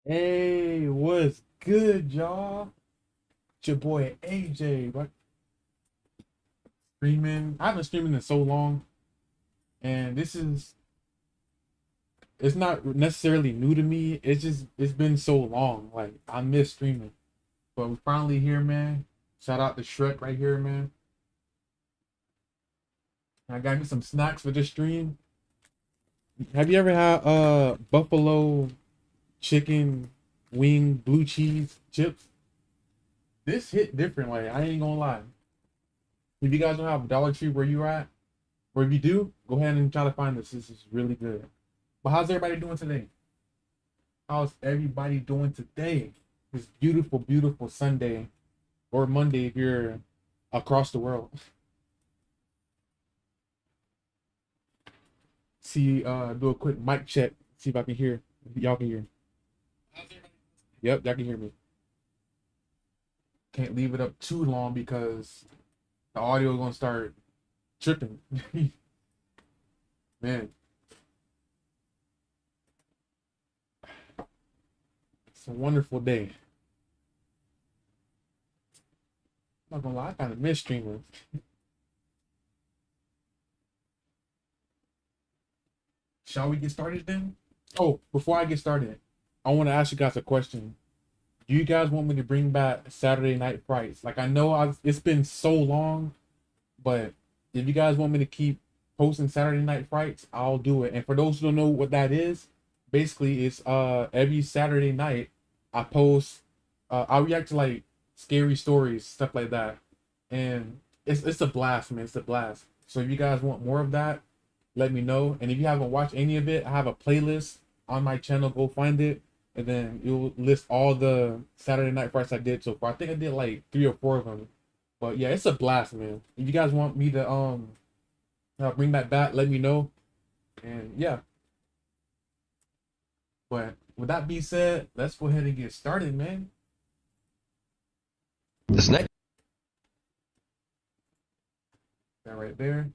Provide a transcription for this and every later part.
Hey, what's good, y'all? It's your boy AJ. What streaming? I haven't streamed in so long, and it's not necessarily new to me. It's been so long. Like I miss streaming, but we're finally here, man. Shout out to Shrek right here, man. I got me some snacks for this stream. Have you ever had buffalo chicken wing blue cheese chips? This hit different. Like I ain't gonna lie. If you guys don't have Dollar Tree where you at, or if you do, go ahead and try to find this. This is really good. But how's everybody doing today? How's everybody doing today? This beautiful, beautiful Sunday or Monday if you're across the world. See, do a quick mic check. See if I can hear. If y'all can hear. Yep, y'all can hear me. Can't leave it up too long because the audio is gonna start tripping. Man. It's a wonderful day. I'm not gonna lie, I kind of miss streaming. Shall we get started then? Oh, before I get started, I want to ask you guys a question. Do you guys want me to bring back Saturday Night Frights? Like I know it's been so long, but if you guys want me to keep posting Saturday Night Frights, I'll do it. And for those who don't know what that is, basically it's every Saturday night I post I react to like scary stories, stuff like that. And it's a blast, man. It's a blast. So if you guys want more of that, let me know. And if you haven't watched any of it, I have a playlist on my channel. Go find it, and then you'll list all the Saturday Night Frights I did so far. I think I did like 3 or 4 of them. But yeah, it's a blast, man. If you guys want me to bring that back, let me know. And yeah. But with that being said, let's go ahead and get started, man. This next That right there.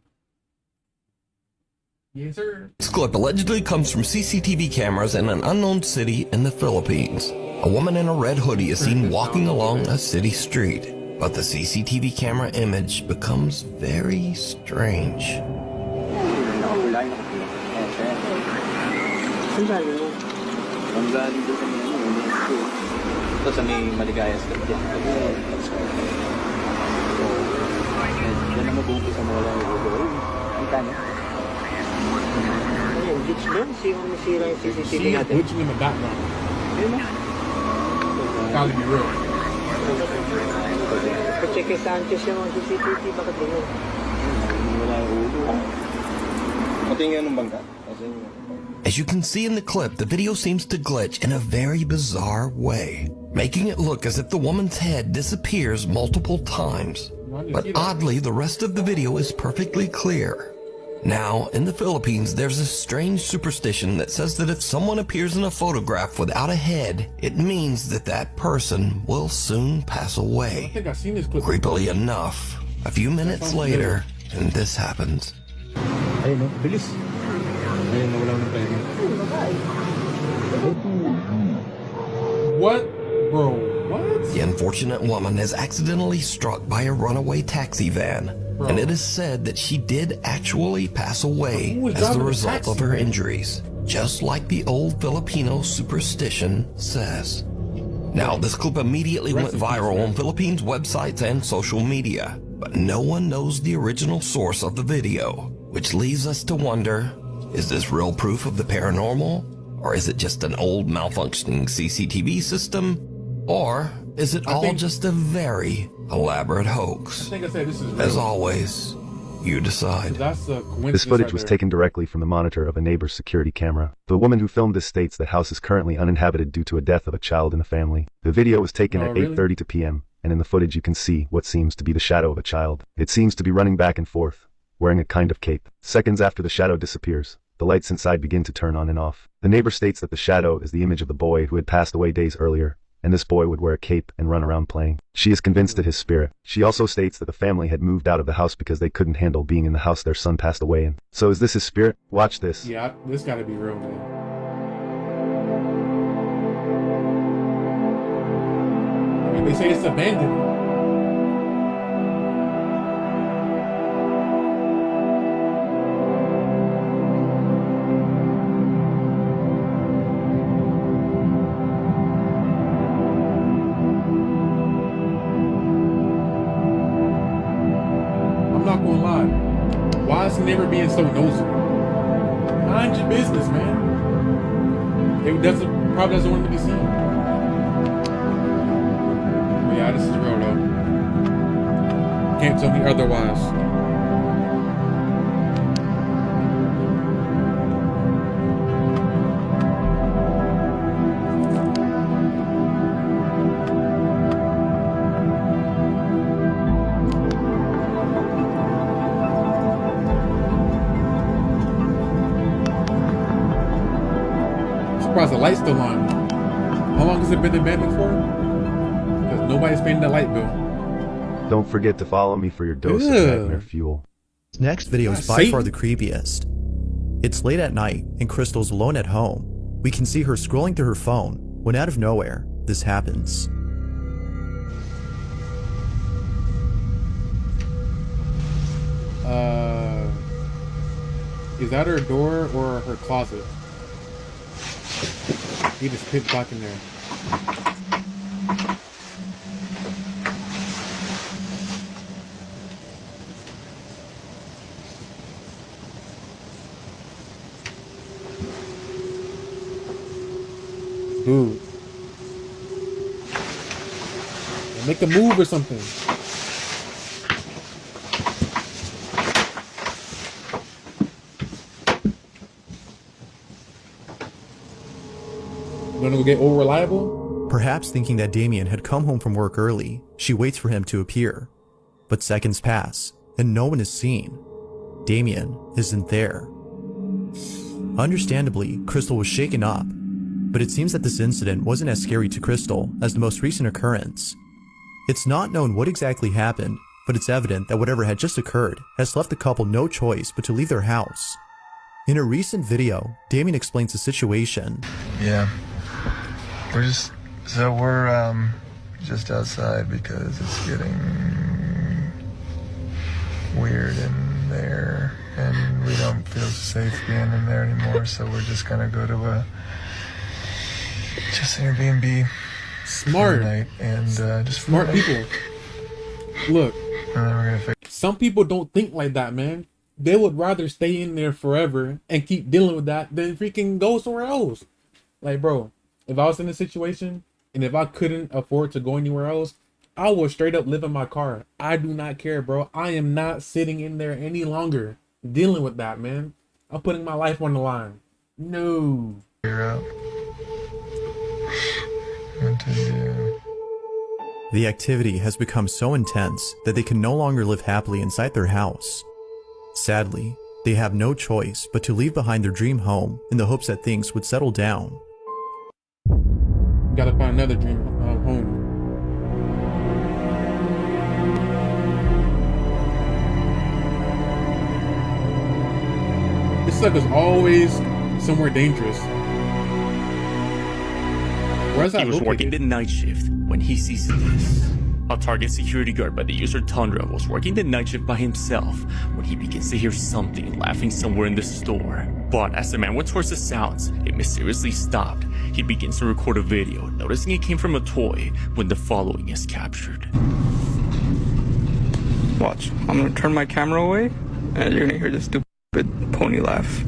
Yes, sir. clip allegedly comes from CCTV cameras in an unknown city in the Philippines. A woman in a red hoodie is seen walking along a city street, but the CCTV camera image becomes very strange. She's glitching in the background. Gotta be real. As you can see in the clip, the video seems to glitch in a very bizarre way, making it look as if the woman's head disappears multiple times. But oddly, the rest of the video is perfectly clear. Now, in the Philippines, there's a strange superstition that says that if someone appears in a photograph without a head, it means that that person will soon pass away. I think I've seen this clip. Creepily enough, a few minutes later, and this happens. Ayun, no? Bilis. Ayun, nawala ng pwede. What? Bro, what? The unfortunate woman is accidentally struck by a runaway taxi van, and it is said that she did actually pass away as the result of her injuries, just like the old Filipino superstition says. Now, this clip immediately went viral on Philippines websites and social media, but no one knows the original source of the video, which leaves us to wonder, is this real proof of the paranormal? Or is it just an old malfunctioning CCTV system? Or is it all just a very elaborate hoax? I think I said this is real. As always, you decide. That's a coincidence. This footage right was there. taken directly from the monitor of a neighbor's security camera. The woman who filmed this states the house is currently uninhabited due to a death of a child in the family. The video was taken at really? 8:30 p.m., and in the footage you can see what seems to be the shadow of a child. It seems to be running back and forth, wearing a kind of cape. Seconds after the shadow disappears, the lights inside begin to turn on and off. The neighbor states that the shadow is the image of the boy who had passed away days earlier, and this boy would wear a cape and run around playing. She is convinced at his spirit. She also states that the family had moved out of the house because they couldn't handle being in the house their son passed away in. So is this his spirit? Watch this. Yeah, this gotta be real, man. They say it's abandoned. I'm not gonna lie. Why is the neighbor being so nosy? Mind your business, man. It probably doesn't want to be seen. But yeah, this is real though. Can't tell me otherwise. Surprised the light's still on. How long has it been abandoned for? Because nobody's paying that light bill. Don't forget to follow me for your dose of nightmare fuel. This next video is by far the creepiest. It's late at night and Crystal's alone at home. We can see her scrolling through her phone when out of nowhere, this happens. Is that her door or her closet? He just pitch black in there. Dude. Make a move or something. Gonna get over reliable? Perhaps thinking that Damien had come home from work early, she waits for him to appear. But seconds pass, and no one is seen. Damien isn't there. Understandably, Crystal was shaken up, but it seems that this incident wasn't as scary to Crystal as the most recent occurrence. It's not known what exactly happened, but it's evident that whatever had just occurred has left the couple no choice but to leave their house. In a recent video, Damien explains the situation. Yeah. We're just outside because it's getting weird in there and we don't feel safe being in there anymore, so we're just gonna go to an Airbnb. Smart. Night and just smart people. Look, and then we're gonna fix. Some people don't think like that, man. They would rather stay in there forever and keep dealing with that than freaking go somewhere else. Like, bro, if I was in a situation and if I couldn't afford to go anywhere else, I would straight up live in my car. I do not care, bro. I am not sitting in there any longer dealing with that, man. I'm putting my life on the line. No. Figure out what to do. The activity has become so intense that they can no longer live happily inside their house. Sadly, they have no choice but to leave behind their dream home in the hopes that things would settle down. Gotta find another dream home. This sucker's always somewhere dangerous. Where's that He was working the night shift when he sees this. A Target security guard by the user Tundra was working the night shift by himself when he begins to hear something laughing somewhere in the store. But as the man went towards the sounds, it mysteriously stopped. He begins to record a video, noticing it came from a toy when the following is captured. Watch, I'm gonna turn my camera away and you're gonna hear this stupid pony laugh.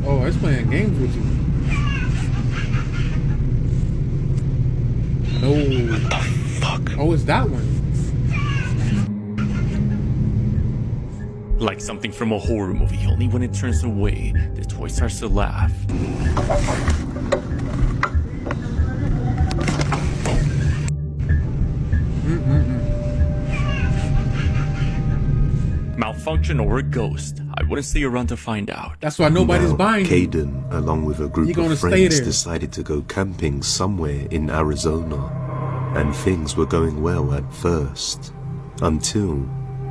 Oh, it's playing games with you. No. What the fuck? Oh, it's that one. Like something from a horror movie, only when it turns away, the toy starts to laugh. Malfunction or a ghost? I wouldn't stay around to find out. That's why nobody's buying you. Caden, along with a group gonna of stay friends, there. decided to go camping somewhere in Arizona. And things were going well at first, until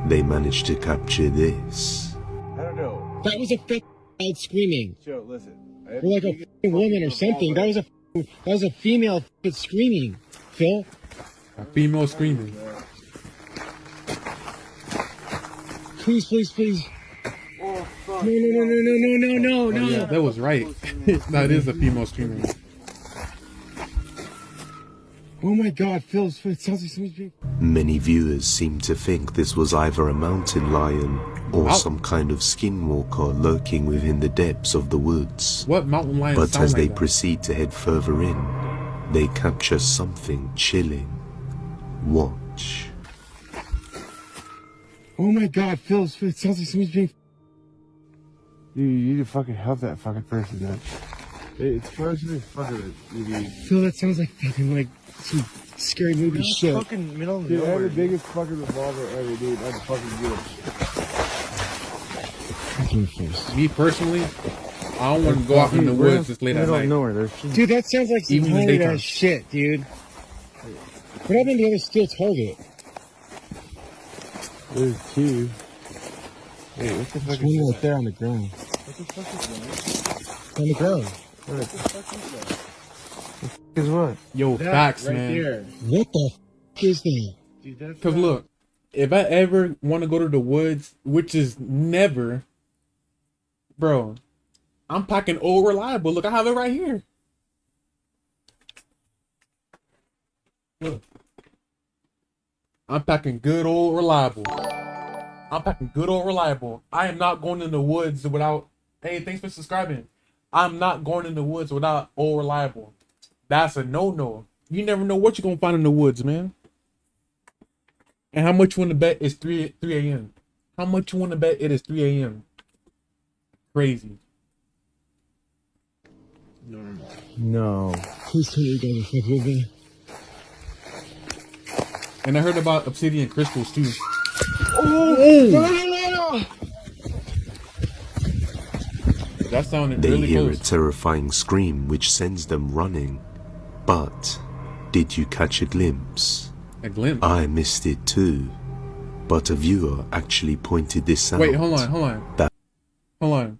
they managed to capture this. I don't know. That was a child screaming. Joe, listen. Or like a woman or something. That was a female screaming. Phil? A female screaming. Please, please, please. No. Oh, yeah, that was right. That is a female screaming. Oh my God, Phil, it sounds like somebody's being... Many viewers seem to think this was either a mountain lion or some kind of skinwalker lurking within the depths of the woods. What mountain lion But sound as like they that? proceed to head further in, they capture something chilling. Watch. Oh my God, Phil, it sounds like somebody's being... Dude, you need to fucking help that fucking person, man. It's personally fucking dude. Phil, that sounds like fucking like some scary movie shit. Fucking middle of nowhere. Dude, I have the biggest fucking revolver ever, dude. That's fucking good. Me personally, I don't want to go out in the woods this late at night. Dude, that sounds like some Even in the haunted daytime. ass shit, dude. What happened to the other steel target? There's two. Hey, what the fuck There's is one that? right there on the ground. What the fuck is that? On the ground. What the fuck is that? The fuck is what? Yo, facts, right man. there. What the f is that? Dude, that's Because look, if I ever want to go to the woods, which is never, bro, I'm packing old reliable. Look, I have it right here. Look. I'm packing good old reliable. I'm packing good old reliable. I am not going in the woods without, hey, thanks for subscribing. I'm not going in the woods without old reliable. That's a no-no. You never know what you're going to find in the woods, man. And how much you want to bet is 3 a.m.? How much you want to bet it is 3 a.m.? Crazy. No. Please tell me you guys are fucking with me. And I heard about obsidian crystals too. No. That sounded They really hear close. a terrifying scream which sends them running. But did you catch a glimpse? A glimpse? I missed it too. But a viewer actually pointed this out. Wait, hold on. That- Hold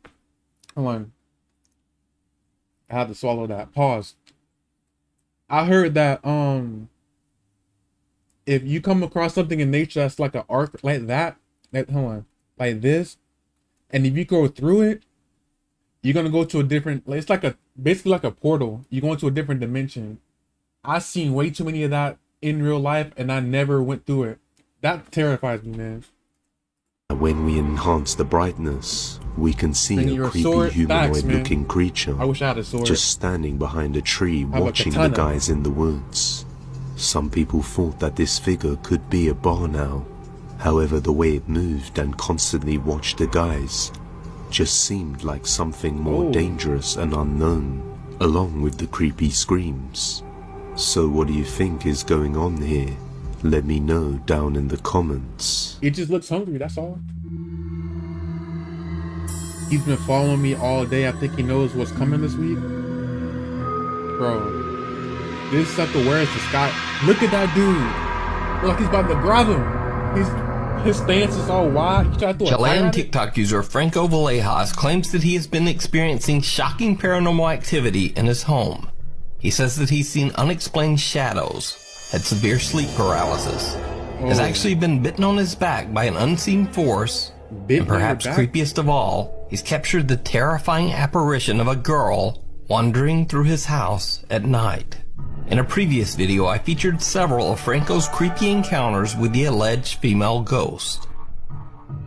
on. I had to swallow that. Pause. I heard that if you come across something in nature that's like an arc like that, like this, and if you go through it, you're gonna go to a different. It's like basically like a portal. You go into a different dimension. I've seen way too many of that in real life, and I never went through it. That terrifies me, man. When we enhance the brightness, we can see Bring a your creepy sword. Facts, humanoid-looking man. creature I wish I had a sword. just standing behind a tree have a watching the katana. guys in the woods. Some people thought that this figure could be a barn owl. However, the way it moved and constantly watched the guys just seemed like something more Oh. dangerous and unknown, along with the creepy screams. So what do you think is going on here? Let me know down in the comments. It just looks hungry, that's all. He's been following me all day. I think he knows what's coming this week. Bro, this is at the where is the sky. Look at that dude. Look like he's about to grab him. His stance is all wide. He tried to throw a fire Chilean at it. TikTok user Franco Villejas claims that he has been experiencing shocking paranormal activity in his home. He says that he's seen unexplained shadows, had severe sleep paralysis, has actually been bitten on his back by an unseen force, Bitten and on your perhaps back? creepiest of all, he's captured the terrifying apparition of a girl wandering through his house at night. In a previous video, I featured several of Franco's creepy encounters with the alleged female ghost.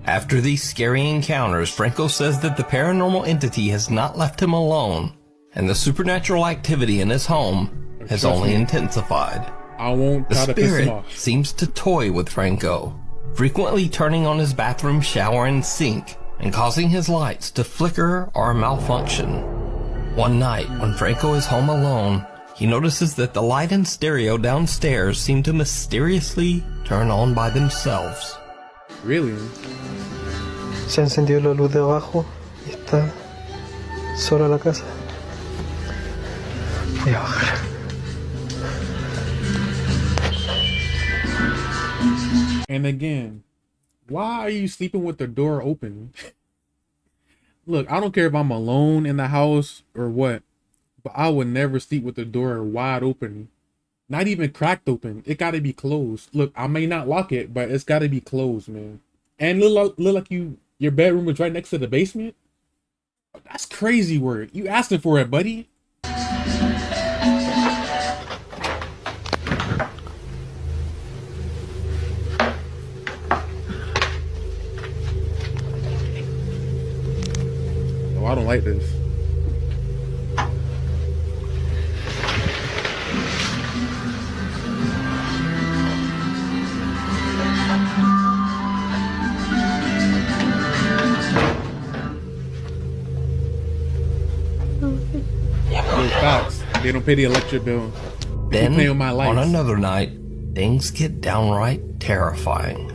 After these scary encounters, Franco says that the paranormal entity has not left him alone, and the supernatural activity in his home has Trust only me. intensified. I won't The try to piss him spirit off. seems to toy with Franco, frequently turning on his bathroom shower and sink and causing his lights to flicker or malfunction. One night, when Franco is home alone, he notices that the light and stereo downstairs seem to mysteriously turn on by themselves. Really? Se ha encendido la luz de abajo y está sola la casa. Voy a bajar. And again, why are you sleeping with the door open? Look, I don't care if I'm alone in the house or what, but I would never sleep with the door wide open. Not even cracked open. It gotta be closed. Look, I may not lock it, but it's gotta be closed, man. And look like your bedroom was right next to the basement. That's crazy work. You asking for it, buddy. Oh, I don't like this. Facts. They don't pay the electric bill. They Then, pay on my lights. on another night, things get downright terrifying.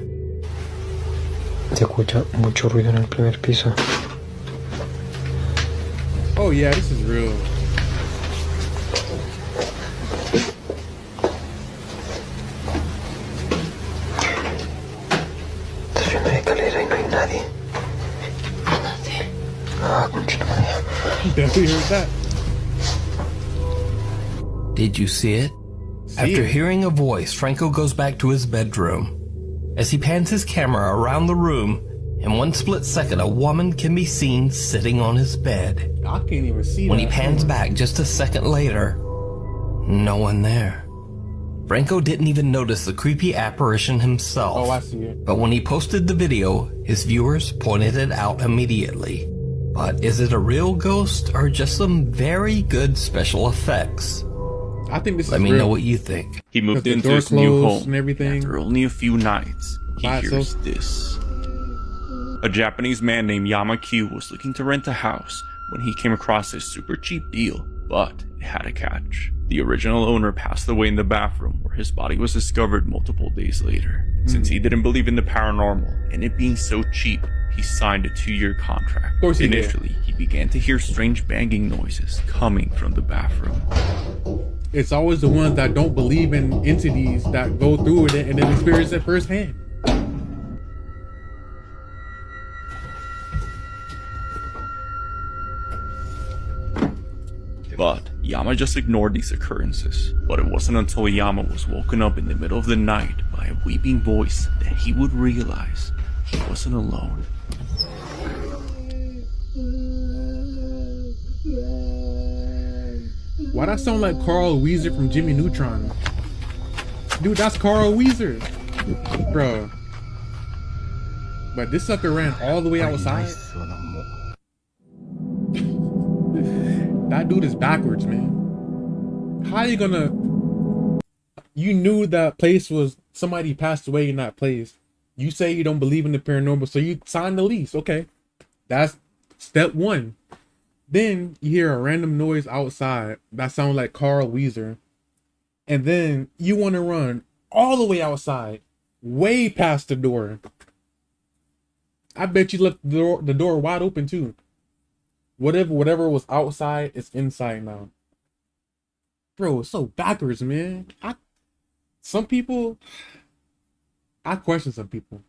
Se escucha mucho ruido en el primer piso. Oh yeah, this is real. Estoy viendo la escalera y no hay nadie. Ah, concha de María. Definitely heard that. Did you see it? After hearing a voice, Franco goes back to his bedroom. As he pans his camera around the room, in one split second, a woman can be seen sitting on his bed. I can't even see When that. he pans back just a second later, no one there. Franco didn't even notice the creepy apparition himself. Oh, I see it. But when he posted the video, his viewers pointed it out immediately. But is it a real ghost or just some very good special effects? I think this Let is me real. know what you think. He moved the into door his new closed home, and everything. After only a few nights, he By hears itself. this. A Japanese man named Yama-Q was looking to rent a house when he came across this super cheap deal, but it had a catch. The original owner passed away in the bathroom, where his body was discovered multiple days later. Since he didn't believe in the paranormal and it being so cheap, he signed a 2-year contract. Of course he did. Initially, he began to hear strange banging noises coming from the bathroom. It's always the ones that don't believe in entities that go through with it and then experience it firsthand. But Yama just ignored these occurrences. But it wasn't until Yama was woken up in the middle of the night by a weeping voice that he would realize he wasn't alone. Why that sound like Carl Weezer from Jimmy Neutron? Dude, that's Carl Weezer. Bro. But this sucker ran all the way outside. That dude is backwards, man. How you gonna... You knew that place was... Somebody passed away in that place. You say you don't believe in the paranormal, so you signed the lease. Okay. That's step one. Then you hear a random noise outside that sounds like Carl Weezer. And then you want to run all the way outside, way past the door. I bet you left the door wide open too. Whatever was outside is inside now. Bro, it's so backwards, man. Some people, I question some people.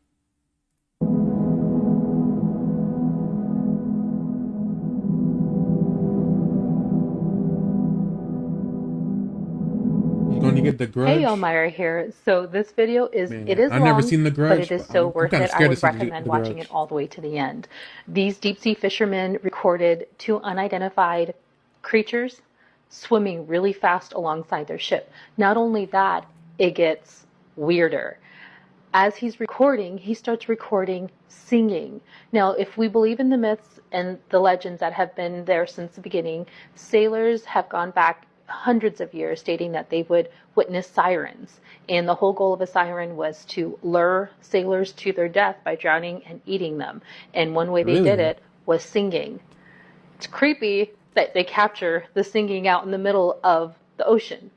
Gonna get The Grudge. Hey, Elmira here. So this video is, Man, it is I've long, never seen The Grudge, but it is but so I'm worth kinda it. I scared to would see recommend The watching Grudge. it all the way to the end. These deep sea fishermen recorded 2 unidentified creatures swimming really fast alongside their ship. Not only that, it gets weirder. As he's recording, he starts recording singing. Now, if we believe in the myths and the legends that have been there since the beginning, sailors have gone back hundreds of years stating that they would witness sirens. And the whole goal of a siren was to lure sailors to their death by drowning and eating them. And one way they did it was singing. It's creepy that they capture the singing out in the middle of the ocean.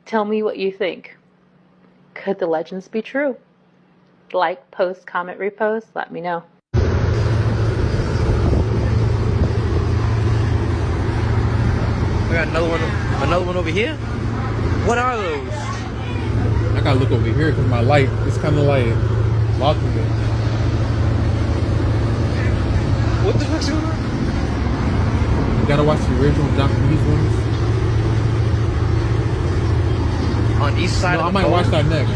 Tell me what you think. Could the legends be true? Like, post, comment, repost, let me know. I got another one over here. What are those? I gotta look over here because my light is kind of like blocking it. What the fuck's going on? watch the original Japanese ones. On each side No, of I the might boat? watch that next.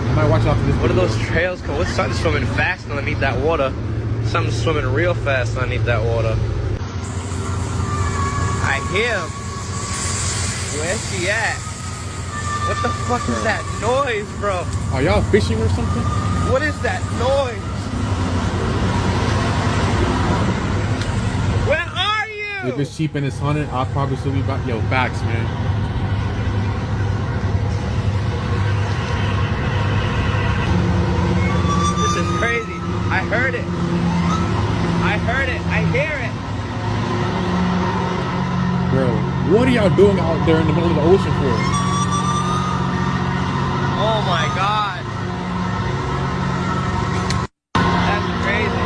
I might watch it after this. What are video. those trails called? What's something swimming fast underneath that water? Something swimming real fast underneath that water. I hear him. Where's she at? What the fuck is that noise, bro? Are y'all fishing or something? What is that noise? Where are you? If it's cheap and it's haunted, I'll probably still be back. Yo, facts, man. This is crazy. I heard it. I heard it. I hear it. Bro, what are y'all doing out there in the middle of the ocean for? Oh my god. That's crazy.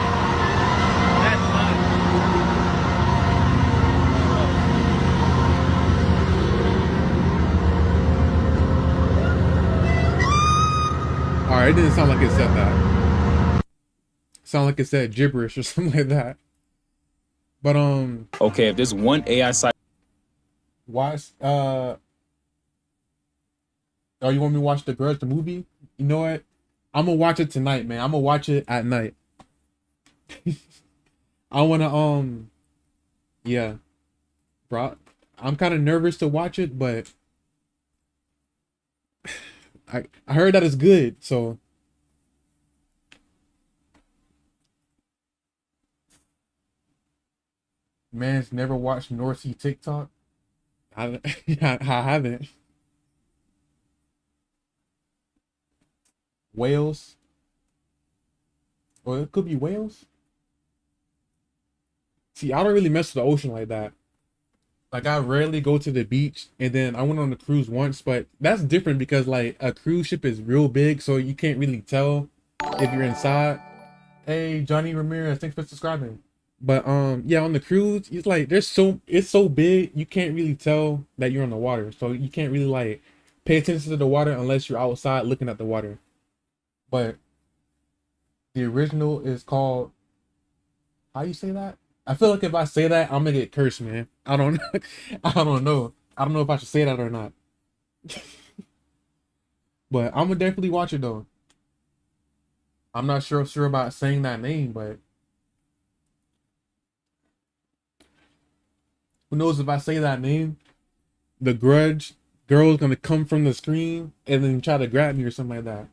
That's nuts. Alright, it didn't sound like it said that. Sound like it said gibberish or something like that. But okay, if there's one AI site, watch oh, you want me to watch The Grudge, the movie? You know what? I'm gonna watch it tonight, man. I'm gonna watch it at night. I wanna yeah. Bro, I'm kind of nervous to watch it, but I heard that it's good, so man's never watched North Sea TikTok. I haven't. Whales. Well, it could be whales. See, I don't really mess with the ocean like that. Like, I rarely go to the beach, and then I went on a cruise once, but that's different because, like, a cruise ship is real big, so you can't really tell if you're inside. Hey, Johnny Ramirez, thanks for subscribing. But yeah, on the cruise, it's like it's so big you can't really tell that you're on the water. So you can't really like pay attention to the water unless you're outside looking at the water. But the original is called, how you say that? I feel like if I say that, I'm gonna get cursed, man. I don't know. I don't know. I don't know if I should say that or not. But I'm gonna definitely watch it though. I'm not sure about saying that name, but who knows if I say that name, the Grudge girl is gonna come from the screen and then try to grab me or something like that.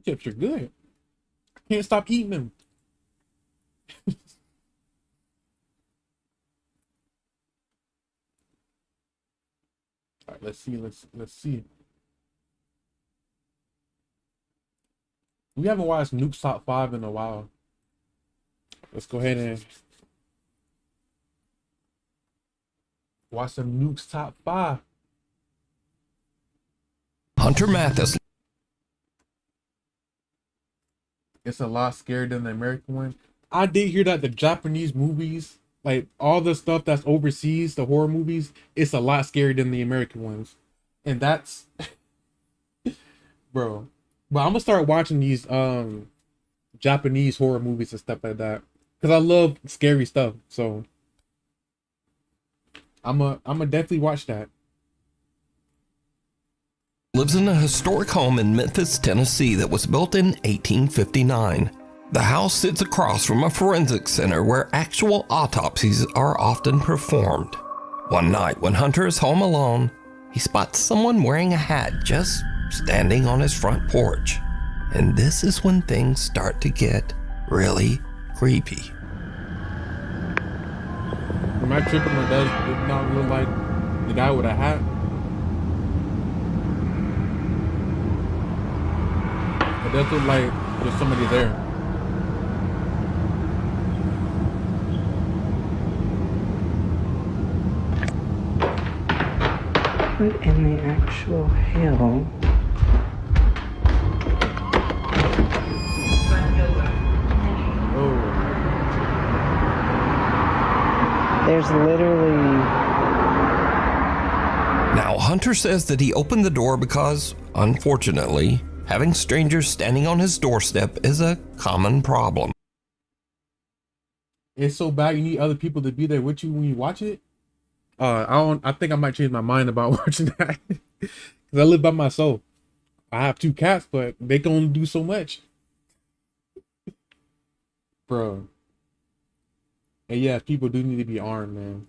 Chips are good. Can't stop eating them. All right, let's see. Let's see. We haven't watched Nuke's Top 5 in a while. Let's go ahead and watch some Nuke's Top 5. Hunter Mathis. It's a lot scarier than the American one. I did hear that the Japanese movies, like all the stuff that's overseas, the horror movies, it's a lot scarier than the American ones. And that's bro. But I'm gonna start watching these Japanese horror movies and stuff like that. Cause I love scary stuff. So I'm gonna definitely watch that. Lives in a historic home in Memphis, Tennessee that was built in 1859. The house sits across from a forensic center where actual autopsies are often performed. One night when Hunter is home alone, he spots someone wearing a hat just standing on his front porch. And this is when things start to get really creepy. Am I tripping or does it not look like the guy with a hat? It does look like there's somebody there. What in the actual hell? There's literally... Now, Hunter says that he opened the door because, unfortunately, having strangers standing on his doorstep is a common problem. It's so bad you need other people to be there with you when you watch it. I think I might change my mind about watching that. Because I live by myself. I have 2 cats, but they can only do so much. Bro. And yeah, people do need to be armed, man.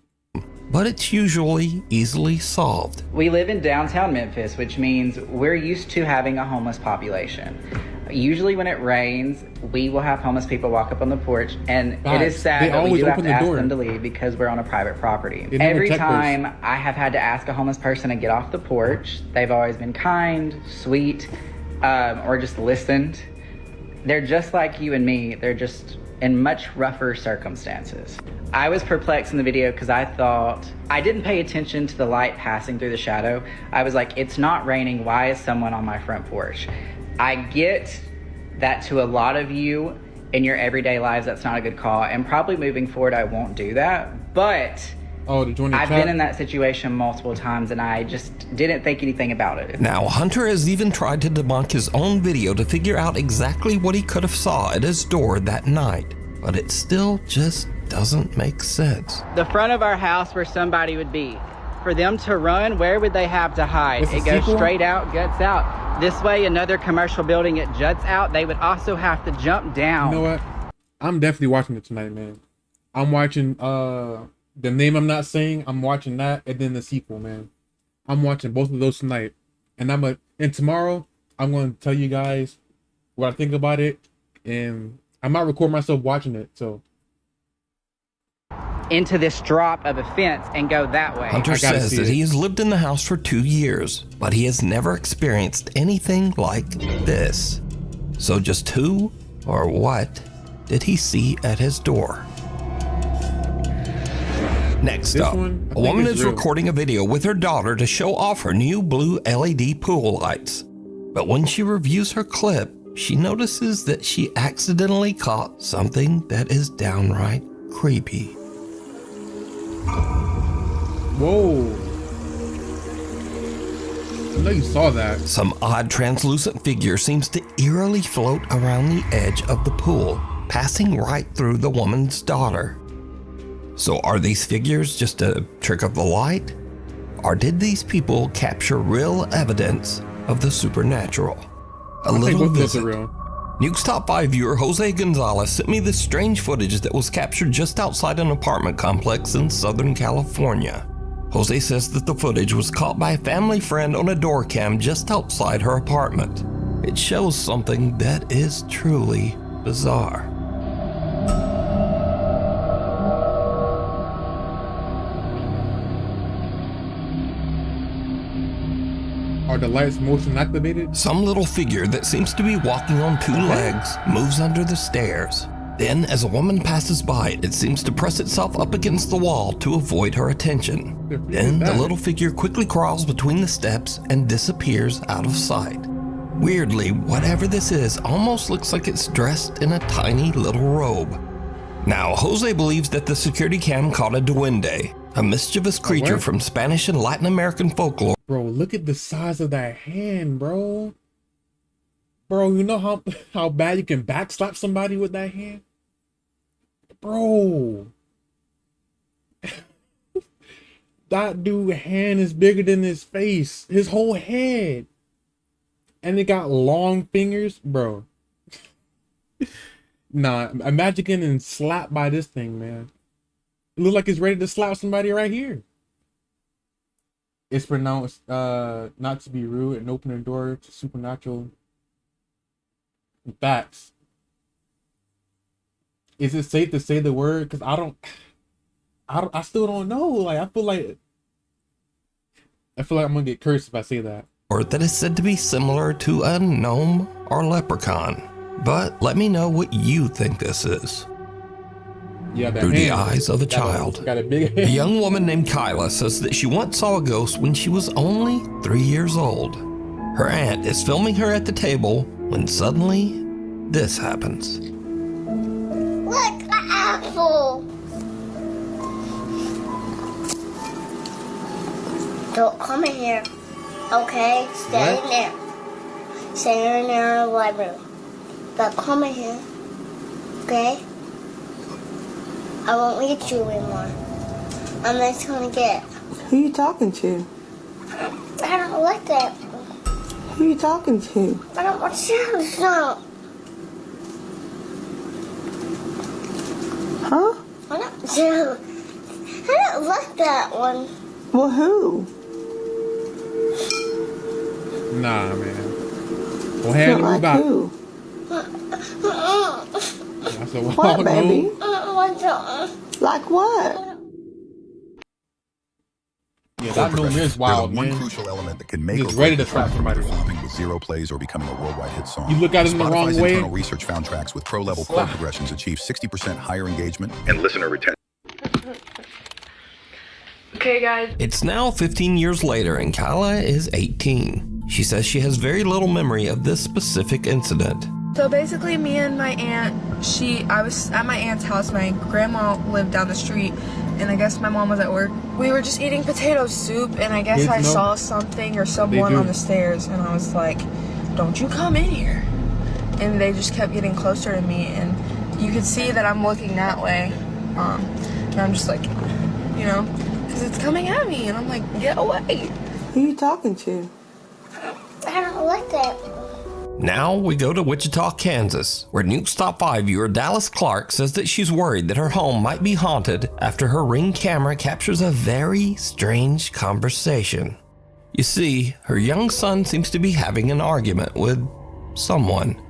But it's usually easily solved. We live in downtown Memphis, which means we're used to having a homeless population. Usually when it rains, we will have homeless people walk up on the porch, and it is sad that we do have to ask them to leave because we're on a private property. Every time I have had to ask a homeless person to get off the porch, they've always been kind, sweet, or just listened. They're just like you and me. They're just in much rougher circumstances. I was perplexed in the video because I didn't pay attention to the light passing through the shadow. I was like, it's not raining. Why is someone on my front porch? I get that to a lot of you in your everyday lives, that's not a good call. And probably moving forward, I won't do that. But I've been in that situation multiple times and I just didn't think anything about it. Now, Hunter has even tried to debunk his own video to figure out exactly what he could have saw at his door that night. But it still just doesn't make sense. The front of our house where somebody would be. For them to run, where would they have to hide? It goes straight out, guts out. This way, another commercial building, it juts out. They would also have to jump down. You know what? I'm definitely watching it tonight, man. I'm watching the name I'm not saying. I'm watching that, and then the sequel, man. I'm watching both of those tonight, and tomorrow I'm going to tell you guys what I think about it, and I might record myself watching it. So. Into this drop of a fence and go that way. Hunter says that he has lived in the house for 2 years, but he has never experienced anything like this. So just who or what did he see at his door? Next up, a woman is recording a video with her daughter to show off her new blue LED pool lights. But when she reviews her clip, she notices that she accidentally caught something that is downright creepy. Whoa. I know you saw that. Some odd translucent figure seems to eerily float around the edge of the pool, passing right through the woman's daughter. So are these figures just a trick of the light? Or did these people capture real evidence of the supernatural? A little visit. Nuke's Top 5 viewer Jose Gonzalez sent me this strange footage that was captured just outside an apartment complex in Southern California. Jose says that the footage was caught by a family friend on a door cam just outside her apartment. It shows something that is truly bizarre. Are the lights motion activated? Some little figure that seems to be walking on 2 legs moves under the stairs. Then, as a woman passes by, it seems to press itself up against the wall to avoid her attention. Then, the little figure quickly crawls between the steps and disappears out of sight. Weirdly, whatever this is almost looks like it's dressed in a tiny little robe. Now, Jose believes that the security cam caught a duende, a mischievous creature from Spanish and Latin American folklore. Bro, look at the size of that hand, bro. Bro, you know how bad you can backslap somebody with that hand? Bro. That dude's hand is bigger than his face. His whole head. And it got long fingers, bro. Nah, imagine getting slapped by this thing, man. It looks like it's ready to slap somebody right here. It's pronounced not to be rude and open the door to supernatural facts. Is it safe to say the word? Because I still don't know. Like I feel like I'm gonna get cursed if I say that. Or that is said to be similar to a gnome or leprechaun. But let me know what you think this is. Yeah, through the eyes of a child. A young woman named Kyla says that she once saw a ghost when she was only 3 years old. Her aunt is filming her at the table when suddenly this happens. Look, the apple. Don't come in here. Okay? Stay in there. Stay in there in the library. Don't come in here. Okay? I won't let you anymore. I'm just gonna get. Who you talking to? I don't like that. Who you talking to? I don't want to. No. Huh? I don't like that one. Well, who? Nah, man. Go ahead and move out. Who? I said, well, What, baby? Like what? Yeah, that room is wild, man. One crucial element that can make He's ready to slap somebody. With 0 plays or becoming a worldwide hit song. You look at it in the wrong Spotify's way. internal research found tracks with pro-level chord progressions achieve 60% higher engagement and listener retention. Okay, guys. It's now 15 years later and Kyla is 18. She says she has very little memory of this specific incident. So basically, me and my aunt, I was at my aunt's house. My grandma lived down the street, and I guess my mom was at work. We were just eating potato soup, and I guess I saw something or someone on the stairs, and I was like, don't you come in here. And they just kept getting closer to me, and you could see that I'm looking that way. And I'm just like, you know, because it's coming at me, and I'm like, get away. Who you talking to? I don't like that. Now we go to Wichita, Kansas, where Nuke's Top 5 viewer Dallas Clark says that she's worried that her home might be haunted after her Ring camera captures a very strange conversation. You see, her young son seems to be having an argument with someone.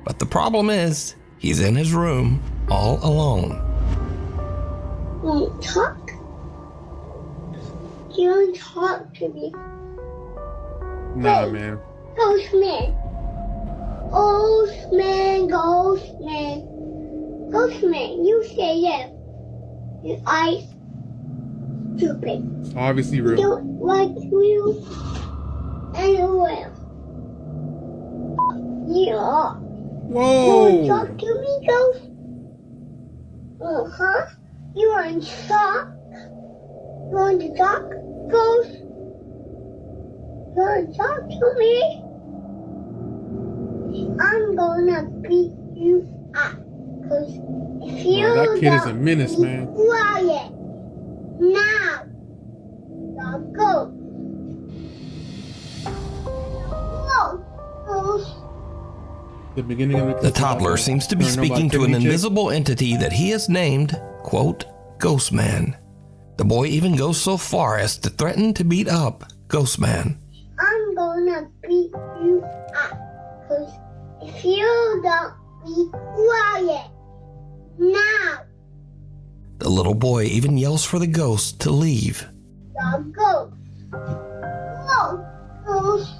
But the problem is, he's in his room all alone. Won't talk? You don't talk to me. Nah, man. Ghost man. Ghost man, ghost man. Ghost man, you say yes. Your eyes stupid. It's obviously real. You don't like you anywhere. Yeah. Whoa. You want to talk to me, ghost? Uh-huh. You want to talk? You want to talk, ghost? You want to talk to me? I'm gonna beat you up. Cause if you that kid is a menace, man. Quiet. Now. Now go. The beginning of The toddler seems to be speaking to an invisible entity that he has named, quote, Ghost Man. The boy even goes so far as to threaten to beat up Ghost Man. I'm gonna beat you up. Cause if you don't be quiet. Now. The little boy even yells for the ghost to leave. Now go. Go. Ghost.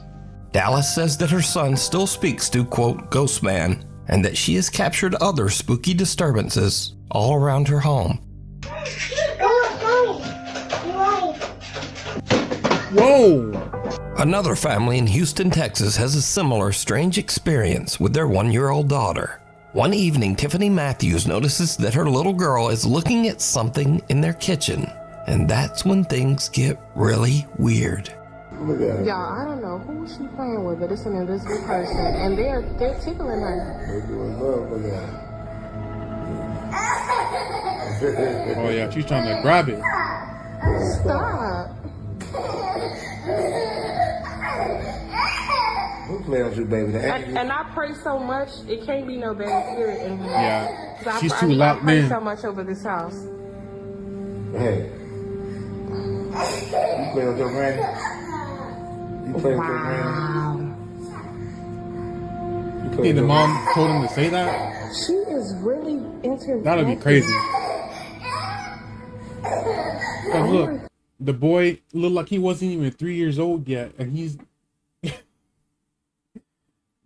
Dallas says that her son still speaks to, quote, Ghost Man, and that she has captured other spooky disturbances all around her home. Whoa! Another family in Houston, Texas has a similar strange experience with their 1-year-old daughter. One evening, Tiffany Matthews notices that her little girl is looking at something in their kitchen, and that's when things get really weird. Look at her. Y'all, I don't know who she playing with, but it's an invisible person, and they're tickling her. They're doing love. Look at her. Oh yeah, she's trying to grab it. Stop. Who playing with you, baby? And I pray so much, it can't be no bad spirit in here. Yeah, she's too loud, I pray man. so much over this house. Hey. You play with your granny? You play with your granny? You think the mom told him to say that? She is really into That'll be crazy. But look, the boy looked like he wasn't even 3 years old yet, and he's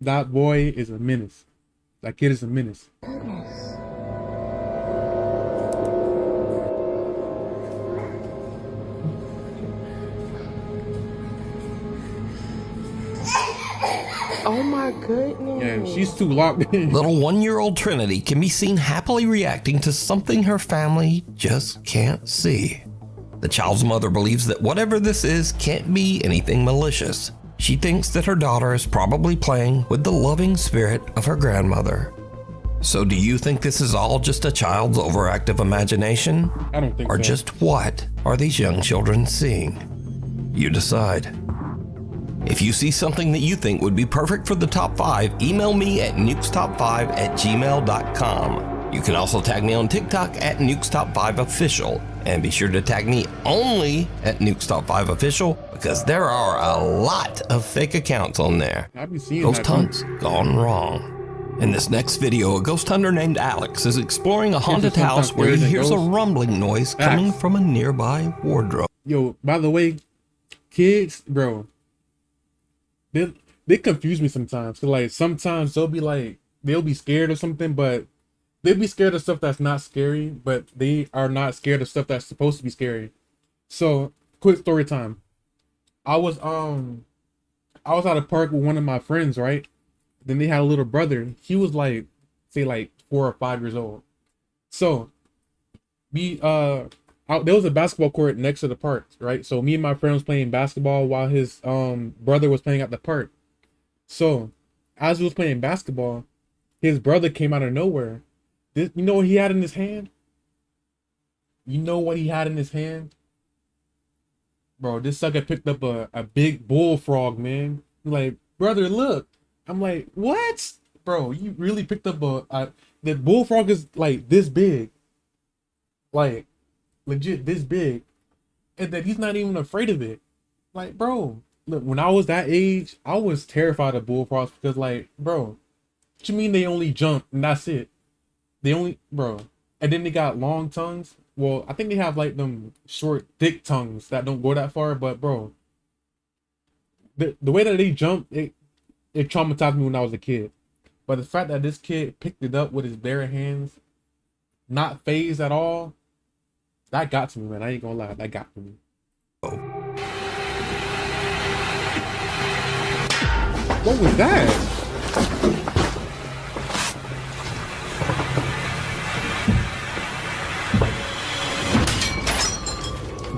that boy is a menace. That kid is a menace. Oh my goodness. Yeah, she's too locked in. Little 1-year-old Trinity can be seen happily reacting to something her family just can't see. The child's mother believes that whatever this is can't be anything malicious. She thinks that her daughter is probably playing with the loving spirit of her grandmother. So do you think this is all just a child's overactive imagination? I don't think so. Or just what are these young children seeing? You decide. If you see something that you think would be perfect for the top 5, email me at nukestop5@gmail.com. You can also tag me on TikTok at nukestop5official. And be sure to tag me only at nukestop5official because there are a lot of fake accounts on there. I've been seeing Ghost that. hunts gone wrong. In this next video, a ghost hunter named Alex is exploring a haunted house where he hears a rumbling noise coming from a nearby wardrobe. Yo, by the way, kids, bro, they confuse me sometimes. So like sometimes they'll be scared of something, but they'll be scared of stuff that's not scary, but they are not scared of stuff that's supposed to be scary. So, quick story time. I was at a park with one of my friends, right? Then they had a little brother. He was like, say like 4 or 5 years old. So, there was a basketball court next to the park, right? So me and my friend was playing basketball while his brother was playing at the park. So, as he was playing basketball, his brother came out of nowhere. You know what he had in his hand? You know what he had in his hand? Bro, this sucker picked up a big bullfrog, man. Like, brother, look. I'm like, what? Bro, you really picked up the bullfrog is like this big. Like, legit this big. And that he's not even afraid of it. Like, bro, look, when I was that age, I was terrified of bullfrogs because, like, bro, what you mean they only jump and that's it? Bro. And then they got long tongues. Well, I think they have like them short, thick tongues that don't go that far. But bro, the way that they jump, it traumatized me when I was a kid. But the fact that this kid picked it up with his bare hands, not phased at all, that got to me, man. I ain't gonna lie, that got to me. What was that?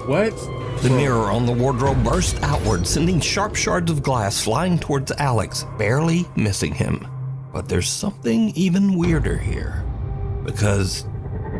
What? The mirror on the wardrobe burst outward, sending sharp shards of glass flying towards Alex, barely missing him. But there's something even weirder here. Because,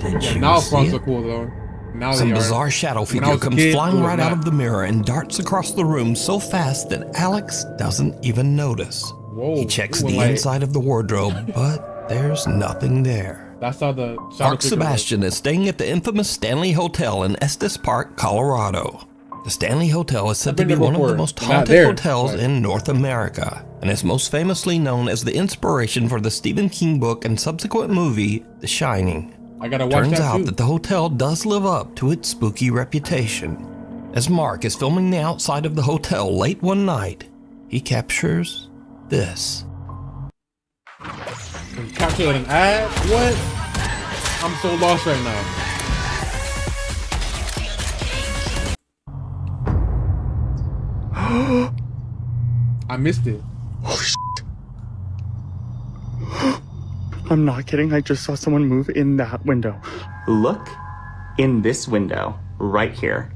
did you now see frogs it? are cool, though. Now Some they are. bizarre shadow figure comes flying right out of the mirror and darts across the room so fast that Alex doesn't even notice. Whoa, he checks the inside of the wardrobe, but there's nothing there. That's how the Mark Sebastian is staying at the infamous Stanley Hotel in Estes Park, Colorado. The Stanley Hotel is said to be one of the most haunted hotels in North America, and is most famously known as the inspiration for the Stephen King book and subsequent movie, The Shining. I gotta watch Turns that out too. that the hotel does live up to its spooky reputation. As Mark is filming the outside of the hotel late one night, he captures this. Capture an ad? What? I'm so lost right now. I missed it. Oh shit. I'm not kidding. I just saw someone move in that window. Look in this window right here.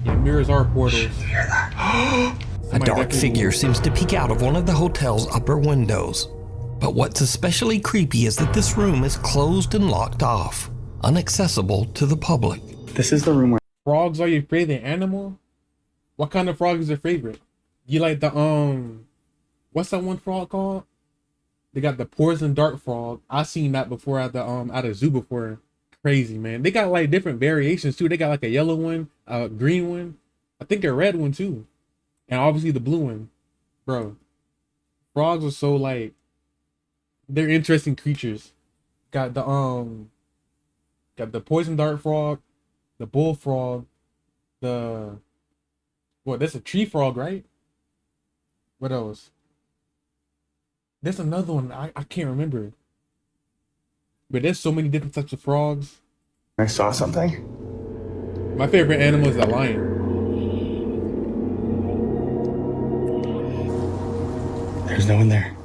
Yeah, mirrors are portals. You hear that? A dark figure seems to peek out of one of the hotel's upper windows. But what's especially creepy is that this room is closed and locked off, inaccessible to the public. This is the room where frogs are your favorite animal? What kind of frog is your favorite? You like the what's that one frog called? They got the poison dart frog. I seen that before at the at a zoo before. Crazy, man. They got like different variations too. They got like a yellow one, a green one, I think a red one too, and obviously the blue one. Bro, frogs are so like, they're interesting creatures. Got the poison dart frog, the bullfrog, that's a tree frog, right? What else? There's another one I can't remember. But there's so many different types of frogs. I saw something. My favorite animal is a lion. There's no one there.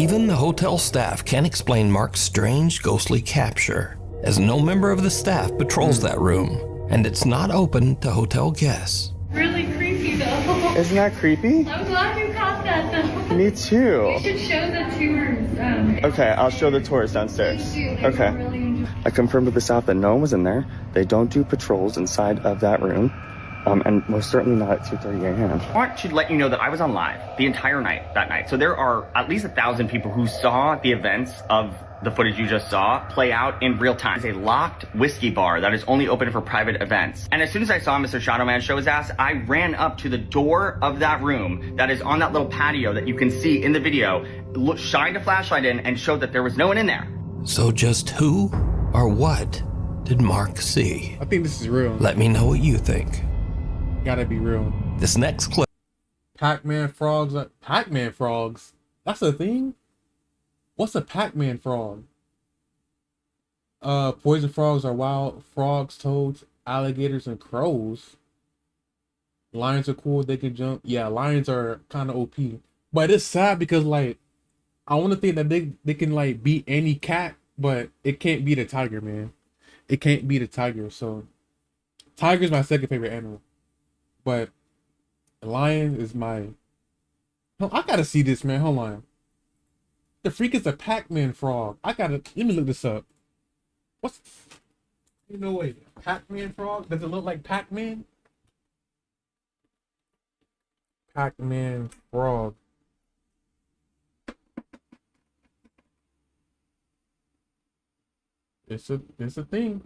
even the hotel staff can't explain Mark's strange ghostly capture, as no member of the staff patrols that room, and it's not open to hotel guests. Really creepy though. Isn't that creepy? I'm glad you caught that though. Me too. You should show the tours. Okay, I'll show the tours downstairs. Okay. I confirmed with the staff that no one was in there. They don't do patrols inside of that room. And most certainly not at 2:30 a.m. I want to let you know that I was on live the entire night that night. So there are at least 1,000 people who saw the events of the footage you just saw play out in real time. It's a locked whiskey bar that is only open for private events. And as soon as I saw Mr. Shadow Man show his ass, I ran up to the door of that room that is on that little patio that you can see in the video, shined a flashlight in and showed that there was no one in there. So just who or what did Mark see? I think this is real. Let me know what you think. Gotta be real. This next clip. Pac-Man frogs. Pac-Man frogs? That's a thing? What's a Pac-Man frog? Poison frogs are wild frogs, toads, alligators, and crows. Lions are cool. They can jump. Yeah, lions are kind of OP. But it's sad because, like, I want to think that they can, like, beat any cat, but it can't beat a tiger, man. It can't beat a tiger. So, tiger's my second favorite animal. But the lion is my... Oh, I gotta see this, man. Hold on. The freak is a Pac-Man frog. Let me look this up. What's... You know, wait. Pac-Man frog? Does it look like Pac-Man? Pac-Man frog. It's a thing.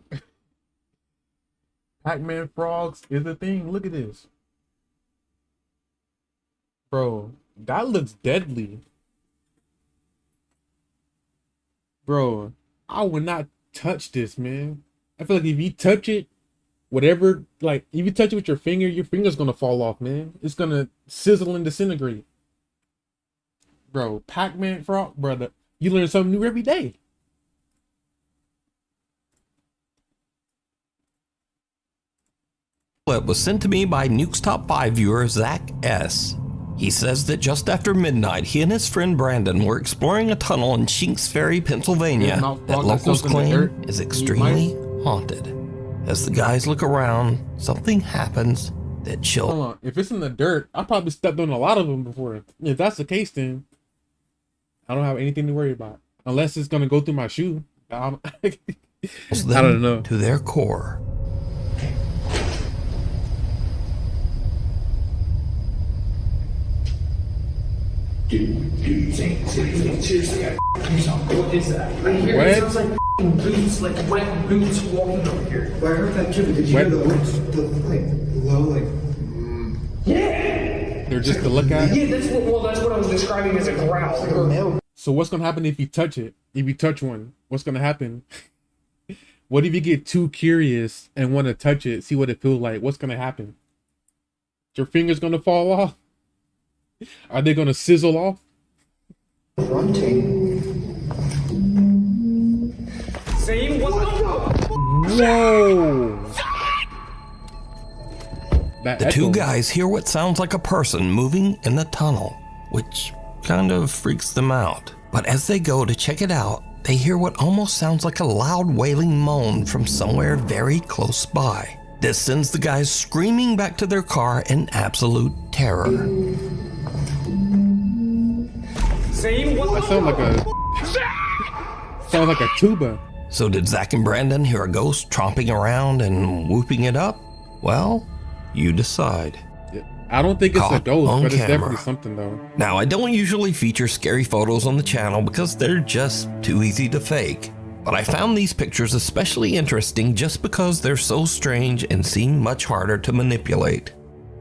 Pac-Man frogs is a thing. Look at this. Bro, that looks deadly. Bro, I would not touch this, man. I feel like if you touch it, whatever, like, if you touch it with your finger's gonna fall off, man. It's gonna sizzle and disintegrate. Bro, Pac-Man frog, brother. You learn something new every day. Clip was sent to me by Nuke's Top 5 viewer Zach S. He says that just after midnight, he and his friend Brandon were exploring a tunnel in Shinks Ferry, Pennsylvania, that locals claim is extremely haunted. As the guys look around, something happens that chills. Hold on. If it's in the dirt, I probably stepped on a lot of them before. If that's the case, then I don't have anything to worry about. Unless it's going to go through my shoe. I don't know. To their core. What is that? I hear it sounds like boots, like wet boots walking over here. Well, I heard that too, but did you hear the low, like... Yeah! They're just to look at? Yeah, that's what I was describing as a growl. So what's going to happen if you touch it? If you touch one, what's going to happen? What if you get too curious and want to touch it, see what it feels like? What's going to happen? Your finger's going to fall off? Are they going to sizzle off? Grunting. Same. What the? Whoa! The two guys hear what sounds like a person moving in the tunnel, which kind of freaks them out. But as they go to check it out, they hear what almost sounds like a loud wailing moan from somewhere very close by. This sends the guys screaming back to their car in absolute terror. That sounds like a tuba. So did Zach and Brandon hear a ghost tromping around and whooping it up? Well, you decide. I don't think it's a ghost, but it's camera. definitely something though. Now, I don't usually feature scary photos on the channel because they're just too easy to fake. But I found these pictures especially interesting just because they're so strange and seem much harder to manipulate.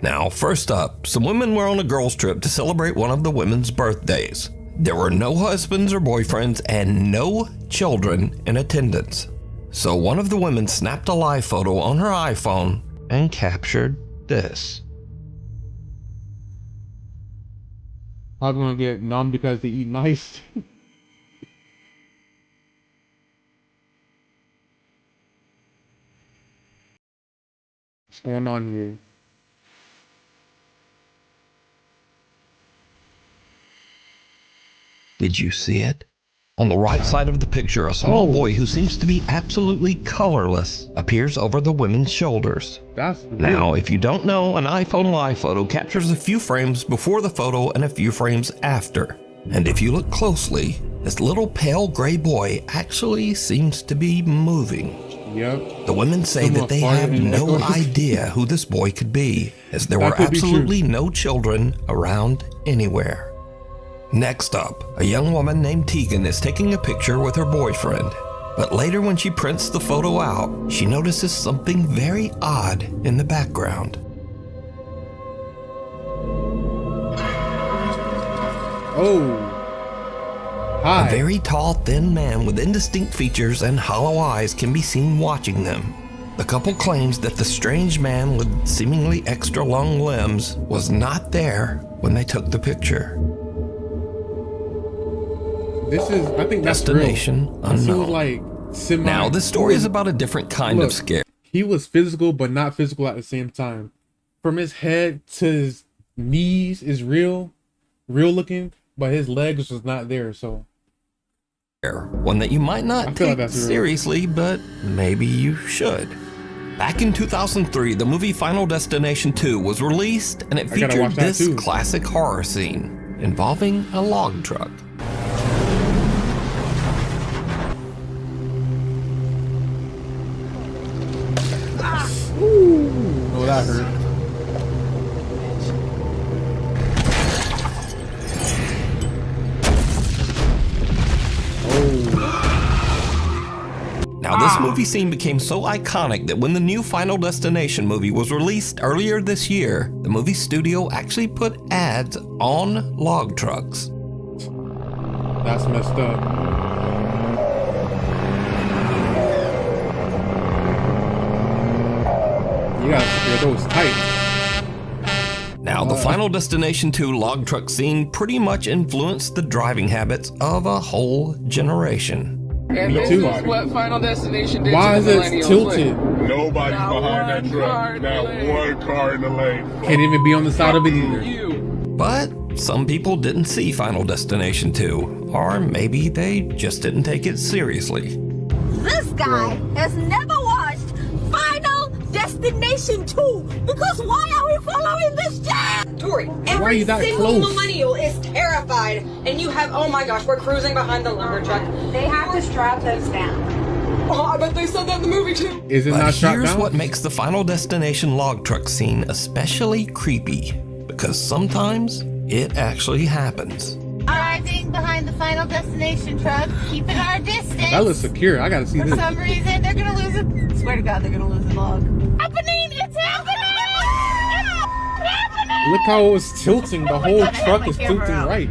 Now, first up, some women were on a girls' trip to celebrate one of the women's birthdays. There were no husbands or boyfriends and no children in attendance. So one of the women snapped a live photo on her iPhone and captured this. I'm gonna get numb because they eat nice. What's going on here? Did you see it? On the right side of the picture, a small boy who seems to be absolutely colorless appears over the women's shoulders. Now, if you don't know, an iPhone live photo captures a few frames before the photo and a few frames after. And if you look closely, this little pale gray boy actually seems to be moving. Yep. The women say that they have no idea who this boy could be, as there were absolutely no children around anywhere. Next up, a young woman named Tegan is taking a picture with her boyfriend. But later when she prints the photo out, she notices something very odd in the background. Oh. Hi. A very tall, thin man with indistinct features and hollow eyes can be seen watching them. The couple claims that the strange man with seemingly extra long limbs was not there when they took the picture. This is, I think that's Destination real. unknown. Like now, this story is about a different kind of scare. He was physical, but not physical at the same time. From his head to his knees is real looking, but his legs was not there, so. One that you might not take seriously, but maybe you should. Back in 2003, the movie Final Destination 2 was released, and it featured this classic horror scene involving a log truck. Ooh, oh, that hurt. Now, this movie scene became so iconic that when the new Final Destination movie was released earlier this year, the movie studio actually put ads on log trucks. That's messed up. You gotta secure those tight. Now, the Final Destination 2 log truck scene pretty much influenced the driving habits of a whole generation. And this is what Final Destination did. Why to is the it tilted? Nobody's behind that truck. Not one car in the lane. Can't even be on the side of it either. But some people didn't see Final Destination 2, or maybe they just didn't take it seriously. This guy has never watched Final Destination 2 because why are we following this jam? Tori, every single millennial is terrified, and you have, oh my gosh, we're cruising behind the lumber truck. They have to strap those down. Oh, I bet they said that in the movie too. Is it but not strapped here's down? what makes the Final Destination log truck scene especially creepy, because sometimes it actually happens. Arriving behind the Final Destination truck, keeping our distance. That looks secure. I gotta see this. For some reason, they're gonna lose it. I swear to God, they're gonna lose the log. Happening! It's happening! It's happening! Look how it was tilting. The whole truck is tilting right.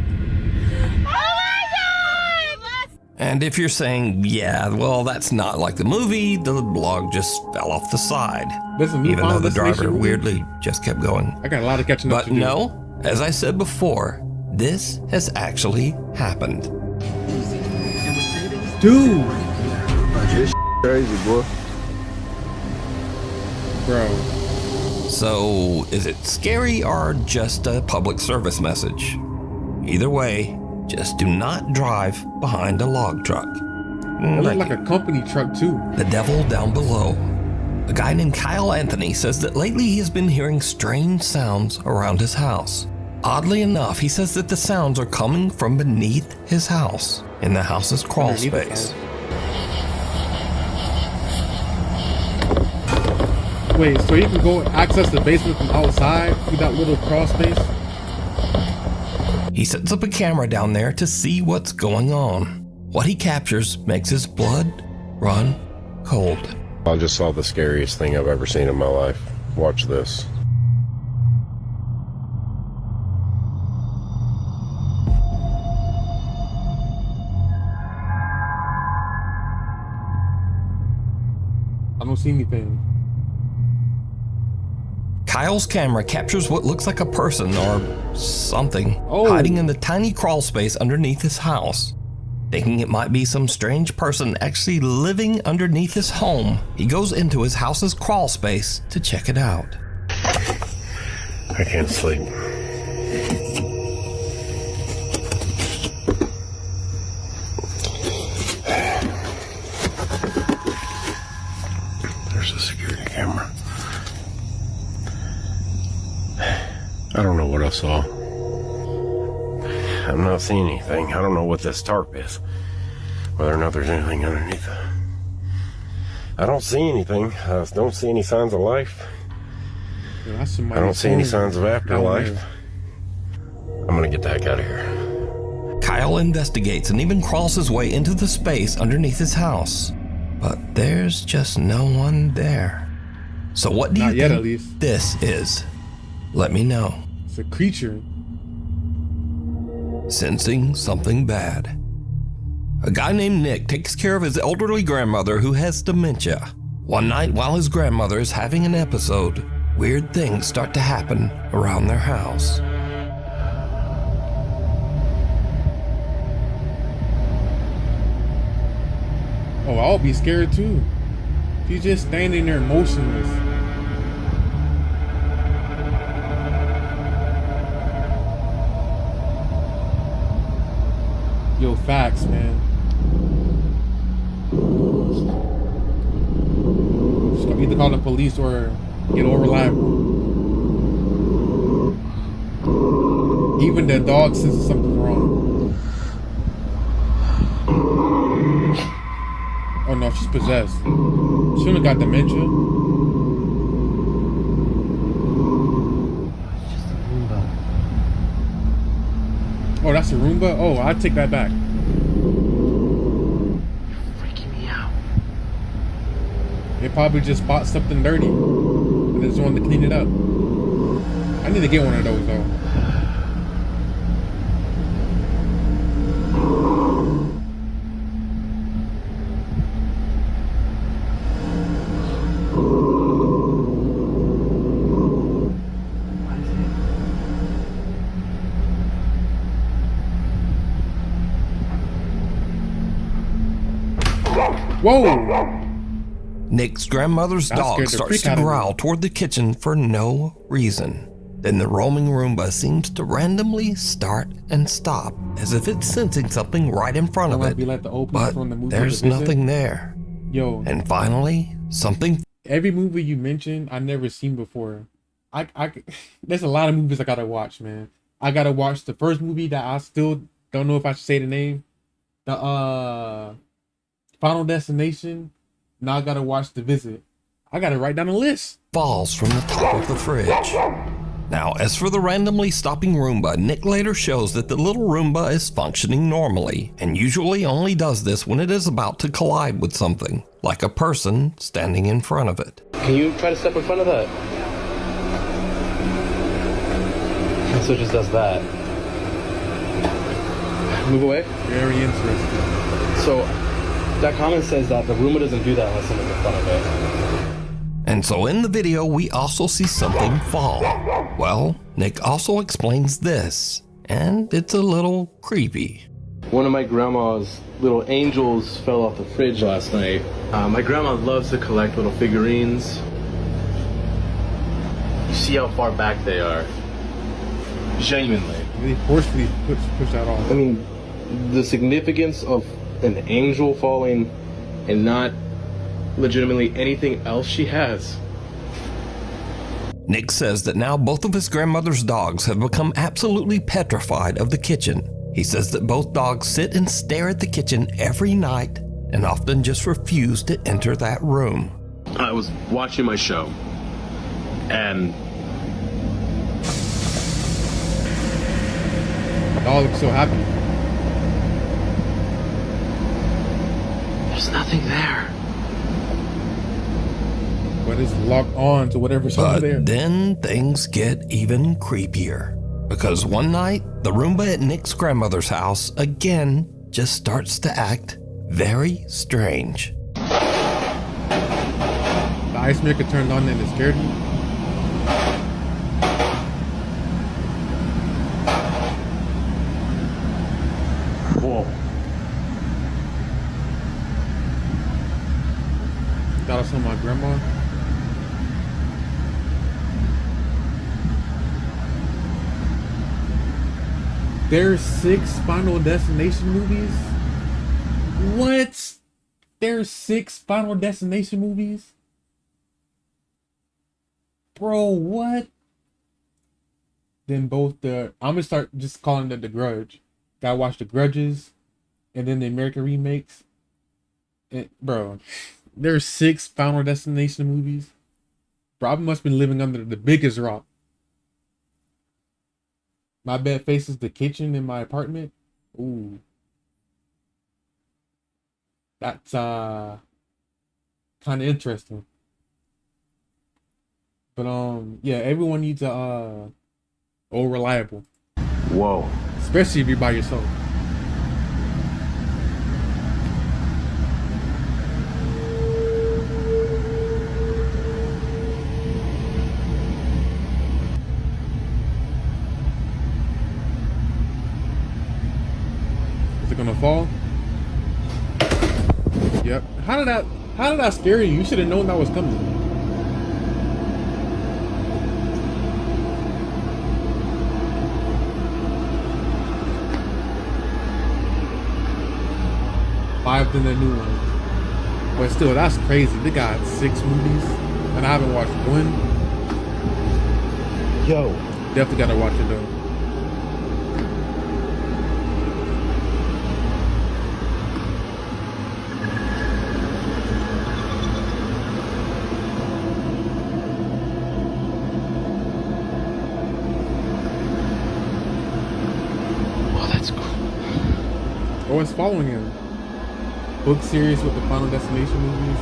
And if you're saying, yeah, well, that's not like the movie, the log just fell off the side. Even though the driver weirdly just kept going. I got a lot of catching up to do. But no, as I said before, this has actually happened. Dude! This crazy, boy. Bro. So, is it scary or just a public service message? Either way, just do not drive behind a log truck. It looked like a company truck too. The devil down below. A guy named Kyle Anthony says that lately he has been hearing strange sounds around his house. Oddly enough, he says that the sounds are coming from beneath his house, in the house's crawl space. Wait, so you can go access the basement from outside through that little crawl space? He sets up a camera down there to see what's going on. What he captures makes his blood run cold. I just saw the scariest thing I've ever seen in my life. Watch this. I don't see anything. Kyle's camera captures what looks like a person or something hiding in the tiny crawl space underneath his house. Thinking it might be some strange person actually living underneath his home, he goes into his house's crawl space to check it out. I can't sleep. There's a security camera. I don't know what I saw. I'm not seeing anything. I don't know what this tarp is. Whether or not there's anything underneath it. I don't see anything. I don't see any signs of life. Yeah, I don't see any signs of afterlife. I'm gonna get the heck out of here. Kyle investigates and even crawls his way into the space underneath his house. But there's just no one there. So what do you think at least. This is? Let me know. It's a creature. Sensing something bad. A guy named Nick takes care of his elderly grandmother who has dementia. One night while his grandmother is having an episode, weird things start to happen around their house. Oh, I'll be scared too. She's just standing there motionless. Yo, facts, man. Just either call the police or get over reliable. Even the dog senses something's wrong. Oh no, she's possessed. She only got dementia. Oh, that's a Roomba? Oh, I take that back. You're freaking me out. They probably just bought something dirty and they just wanted to clean it up. I need to get one of those though. Whoa! Nick's grandmother's dog starts to growl toward the kitchen for no reason. Then the roaming Roomba seems to randomly start and stop, as if it's sensing something right in front of it. But there's nothing there. Yo. And finally, something. Every movie you mentioned, I never seen before. There's a lot of movies I gotta watch, man. I gotta watch the first movie that I still don't know if I should say the name. The Final Destination. Now I gotta watch The Visit. I gotta write down a list. Falls from the top of the fridge. Now, as for the randomly stopping Roomba, Nick later shows that the little Roomba is functioning normally, and usually only does this when it is about to collide with something, like a person standing in front of it. Can you try to step in front of that? And so it just does that. Move away. Very interesting. So that comment says that the Roomba doesn't do that unless someone's in front of it. And so in the video, we also see something fall. Well, Nick also explains this, and it's a little creepy. One of my grandma's little angels fell off the fridge last night. My grandma loves to collect little figurines. You see how far back they are. Genuinely. They forcefully push that off. I mean, the significance of an angel falling and not legitimately anything else she has. Nick says that now both of his grandmother's dogs have become absolutely petrified of the kitchen. He says that both dogs sit and stare at the kitchen every night and often just refuse to enter that room. I was watching my show and the dog looks so happy. There's nothing there. But it's locked on to whatever's over there. But then things get even creepier. Because one night, the Roomba at Nick's grandmother's house again just starts to act very strange. The ice maker turned on and it scared me. Whoa. That was from my grandma. There's 6 Final Destination movies? What? There's 6 Final Destination movies? Bro, what? Then both I'm gonna start just calling it The Grudge. Gotta watch The Grudges, and then the American remakes. And, bro, there's 6 Final Destination movies. Bro, I must have been living under the biggest rock. My bed faces the kitchen in my apartment. Ooh. That's kind of interesting. But yeah, everyone needs a reliable. Whoa. Especially if you're by yourself. Is it gonna fall? Yep. How did that scare you? You should have known that was coming. Five than the new one. But still, that's crazy. They got 6 movies, and I haven't watched one. Yo. Definitely gotta watch it though. Oh, it's following him. Book series with the Final Destination movies.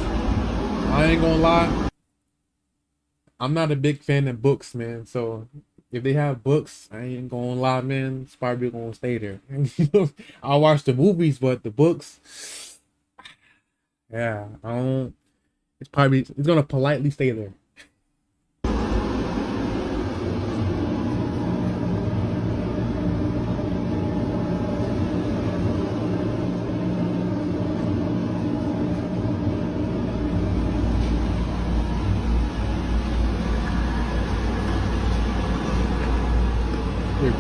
I ain't gonna lie. I'm not a big fan of books, man. So if they have books, I ain't gonna lie, man. It's probably gonna stay there. I'll watch the movies, but the books, yeah, I don't. It's gonna politely stay there.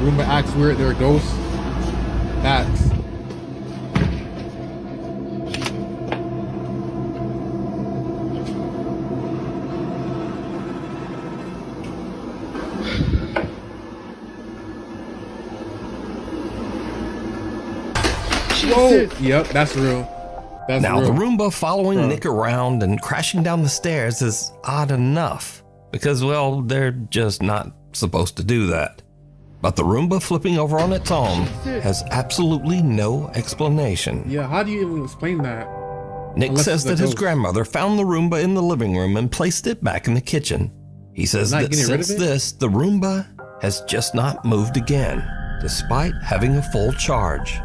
Roomba acts weird, there are ghosts. Bats. Whoa! Yep, that's real. That's now, real. the Roomba following Nick around and crashing down the stairs is odd enough. Because, well, they're just not supposed to do that. But the Roomba flipping over on its own has absolutely no explanation. Yeah, how do you even explain that? Nick says that his grandmother found the Roomba in the living room and placed it back in the kitchen. He says that since this, the Roomba has just not moved again, despite having a full charge.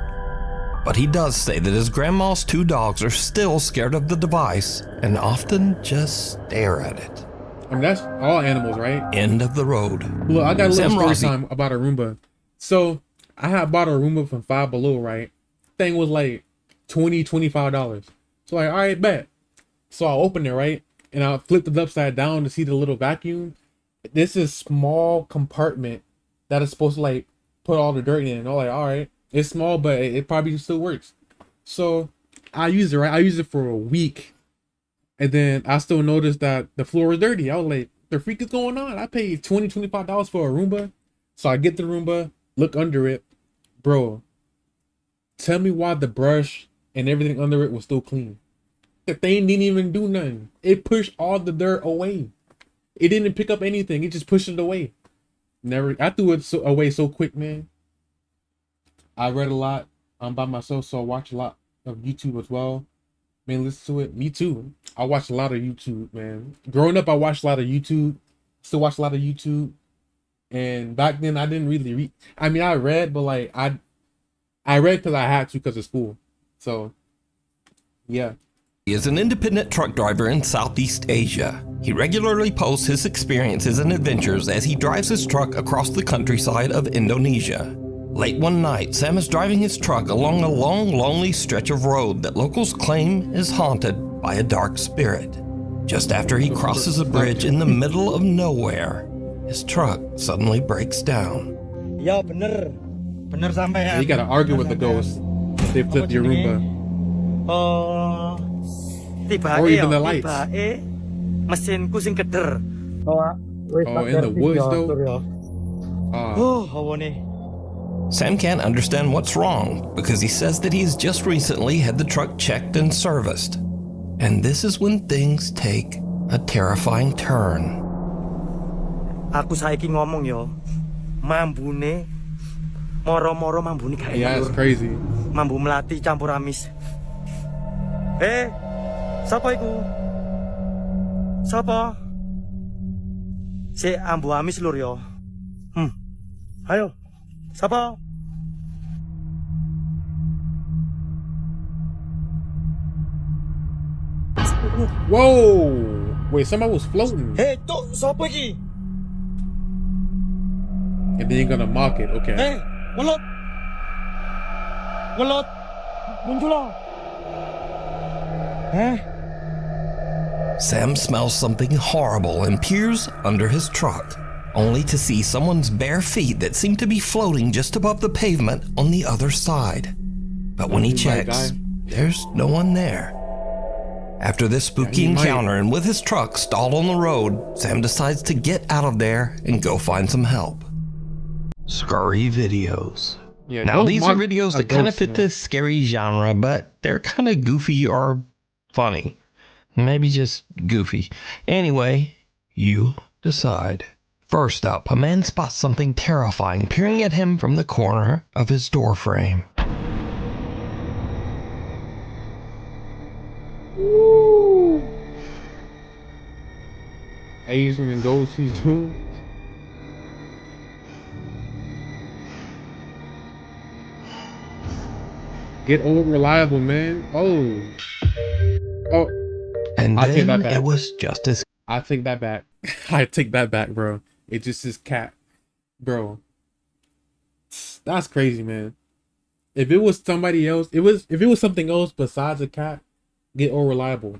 But he does say that his grandma's 2 dogs are still scared of the device and often just stare at it. I mean, that's all animals, right? End of the road. Look, I got a little story time about a Roomba. So I had bought a Roomba from Five Below, right? Thing was like $20, $25. So like, all right, bet. So I opened it, right? And I flipped it upside down to see the little vacuum. This is small compartment that is supposed to like put all the dirt in. And I'm like, all right, it's small, but it probably still works. So I used it, right? I used it for a week. And then I still noticed that the floor was dirty. I was like, the freak is going on? I paid $20, $25 for a Roomba. So I get the Roomba, look under it. Bro, tell me why the brush and everything under it was still clean. The thing didn't even do nothing. It pushed all the dirt away. It didn't pick up anything. It just pushed it away. I threw it away so quick, man. I read a lot. I'm by myself, so I watch a lot of YouTube as well. Man, listen to it. Me too. I watch a lot of YouTube, man. Growing up, I watched a lot of YouTube. Still watch a lot of YouTube. And back then, I didn't really read. I mean, I read, but like I read because I had to because of school. So, yeah. He is an independent truck driver in Southeast Asia. He regularly posts his experiences and adventures as he drives his truck across the countryside of Indonesia. Late one night, Sam is driving his truck along a long, lonely stretch of road that locals claim is haunted by a dark spirit. Just after he crosses a bridge in the middle of nowhere, his truck suddenly breaks down. Ya bener sampean. You gotta argue with the ghost. They flipped your Roomba. Or even the lights. Mesinku sing keder. Oh, in the woods though. Sam can't understand what's wrong because he says that he's just recently had the truck checked and serviced. And this is when things take a terrifying turn. Aku saiki ngomong yo, mambune moro-moro mambune gak enak. Yeah, it's crazy. Mambu melati campur amis. Sapa iku? Sapa? Si ambu amis lur yo. Ayo. Sapa? Whoa! Wait, somebody was floating. Hey, tuh, sapa iki? And then you're gonna mock it, okay. Hey, Walot! Walot! Muncul. Sam smells something horrible and peers under his truck, only to see someone's bare feet that seem to be floating just above the pavement on the other side. But when he checks, there's no one there. After this spooky encounter and with his truck stalled on the road, Sam decides to get out of there and go find some help. Scary videos. Yeah, now these are videos that kind of fit the scary genre, but they're kind of goofy or funny. Maybe just goofy. Anyway, you decide. First up, a man spots something terrifying peering at him from the corner of his door frame. Woo! Asian and gold season. Get old reliable, man. Oh. And I take then that back. it was just as... I take that back. I take that back, bro. It just is cat. Bro. That's crazy, man. If it was somebody else, if it was something else besides a cat, get old reliable.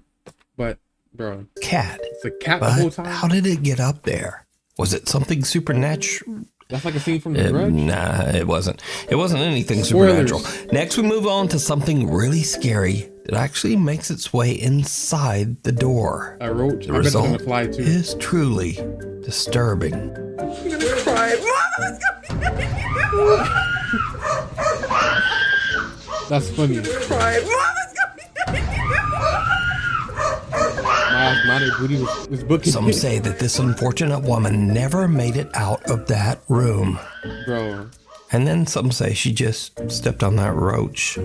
But, bro. Cat. It's a cat But the whole time. how did it get up there? Was it something supernatural? That's like a scene from The Grudge? Nah, it wasn't. It wasn't anything Spoilers. supernatural. Next, we move on to something really scary that actually makes its way inside the door. A roach. The I bet it's gonna result fly too. is truly disturbing. I'm gonna cry. Mama, That's funny. cry. Mama's My booty was booking. Some say that this unfortunate woman never made it out of that room. Bro. And then some say she just stepped on that roach.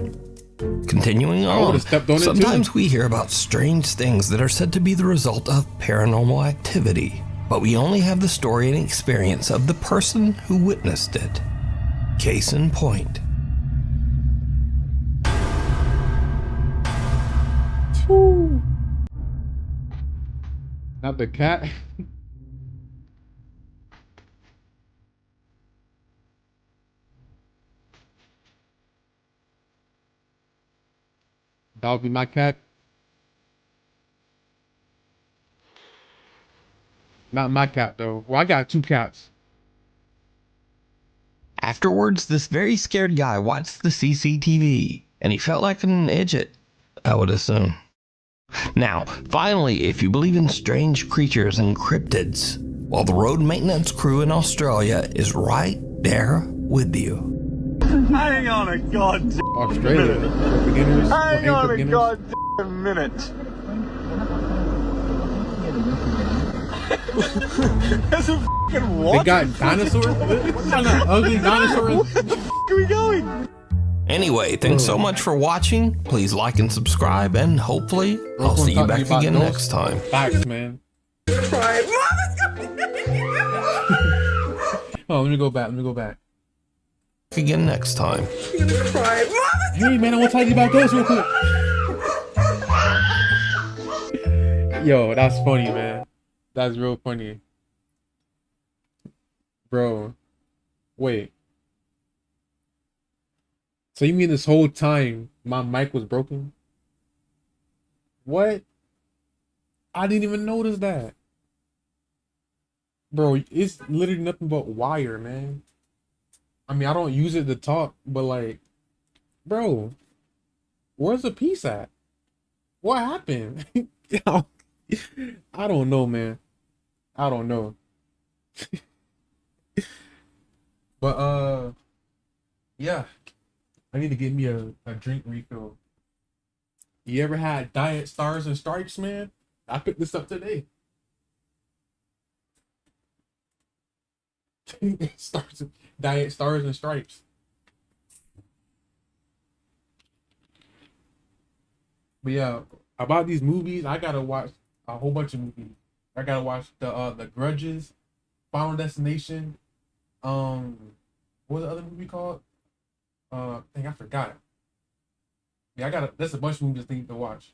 Continuing I on, would've stepped on it too. sometimes we hear about strange things that are said to be the result of paranormal activity, but we only have the story and experience of the person who witnessed it. Case in point. Woo. Not the cat. That would be my cat. Not my cat though. Well, I got two cats. Afterwards, this very scared guy watched the CCTV, and he felt like an idiot, I would assume. Now, finally, if you believe in strange creatures and cryptids, well, the road maintenance crew in Australia is right there with you. Hang on a goddamn Australia. For beginners. Hang on a beginners. goddamn minute. That's a fucking what? They got dinosaurs? What kind of ugly dinosaurs? Where the fuck are we going? Anyway, thanks so much for watching. Please like and subscribe, and hopefully I'll see you back again next time. Facts, man. Oh, let me go back. Again next time. Hey, man, I want to tell you about ghosts real quick. Yo, that's funny, man. That's real funny. Bro. Wait. So you mean this whole time my mic was broken? What? I didn't even notice that. Bro, it's literally nothing but wire, man. I mean, I don't use it to talk, but like, bro, where's the piece at? What happened? I don't know, man. I don't know. But yeah, I need to get me a drink refill. You ever had Diet Stars and Stripes, man? I picked this up today. Stars, Diet Stars and Stripes. But yeah, about these movies, I gotta watch a whole bunch of movies. I gotta watch the Grudges, Final Destination. What was the other movie called? I think I forgot. Yeah, I gotta. There's a bunch of movies I need to watch.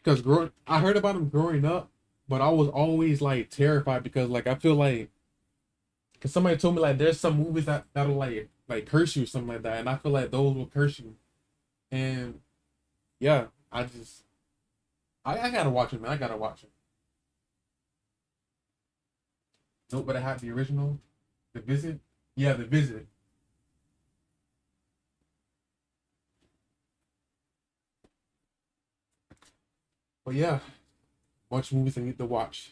Because I heard about them growing up, but I was always like terrified because like I feel like, because somebody told me like there's some movies that'll like curse you or something like that, and I feel like those will curse you. And yeah, I gotta watch it, man. I gotta watch it. Nope, but I have the original, The Visit. Yeah, The Visit. But yeah, bunch of movies I need to watch.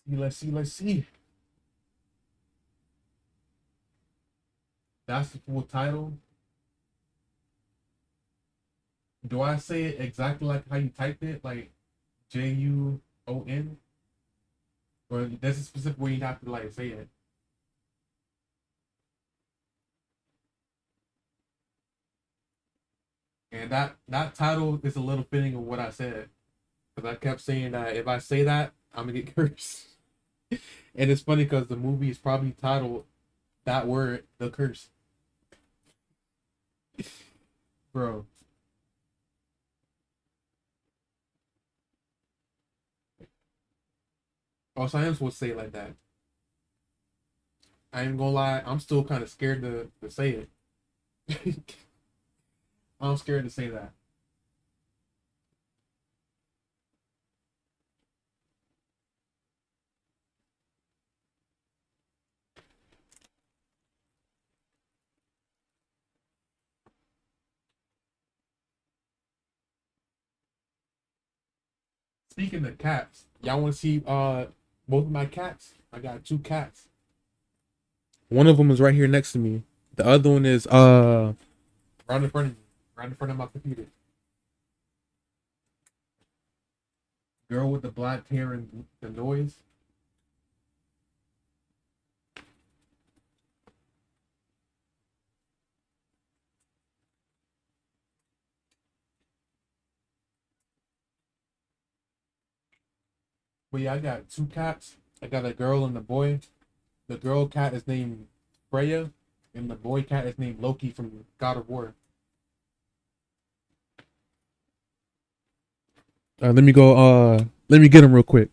Let's see. That's the full title. Do I say it exactly like how you typed it, like JUON? Or there's a specific way you have to like say it? And that title is a little fitting of what I said. Because I kept saying that if I say that, I'm gonna get cursed. And it's funny because the movie is probably titled that word, The Curse. Bro. Also, I am supposed to say it like that. I ain't gonna lie, I'm still kind of scared to say it. I'm scared to say that. Speaking of cats, y'all want to see both of my cats? I got two cats. One of them is right here next to me. The other one is right in front of me, right in front of my computer. Girl with the black hair and the noise. But yeah, I got two cats. I got a girl and a boy. The girl cat is named Freya, and the boy cat is named Loki from God of War. Let me go. Let me get him real quick.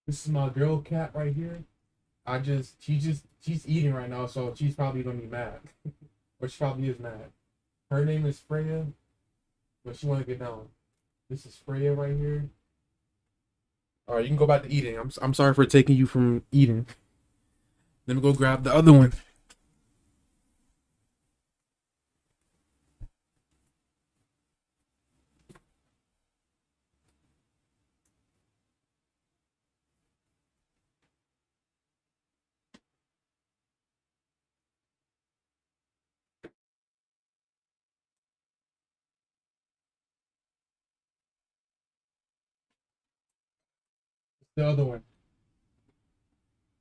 This is my girl cat right here. She's eating right now, so she's probably gonna be mad, or she probably is mad. Her name is Freya, but she wanna get down. This is Freya right here. All right, you can go back to eating. I'm sorry for taking you from eating. Let me go grab the other one. The other one.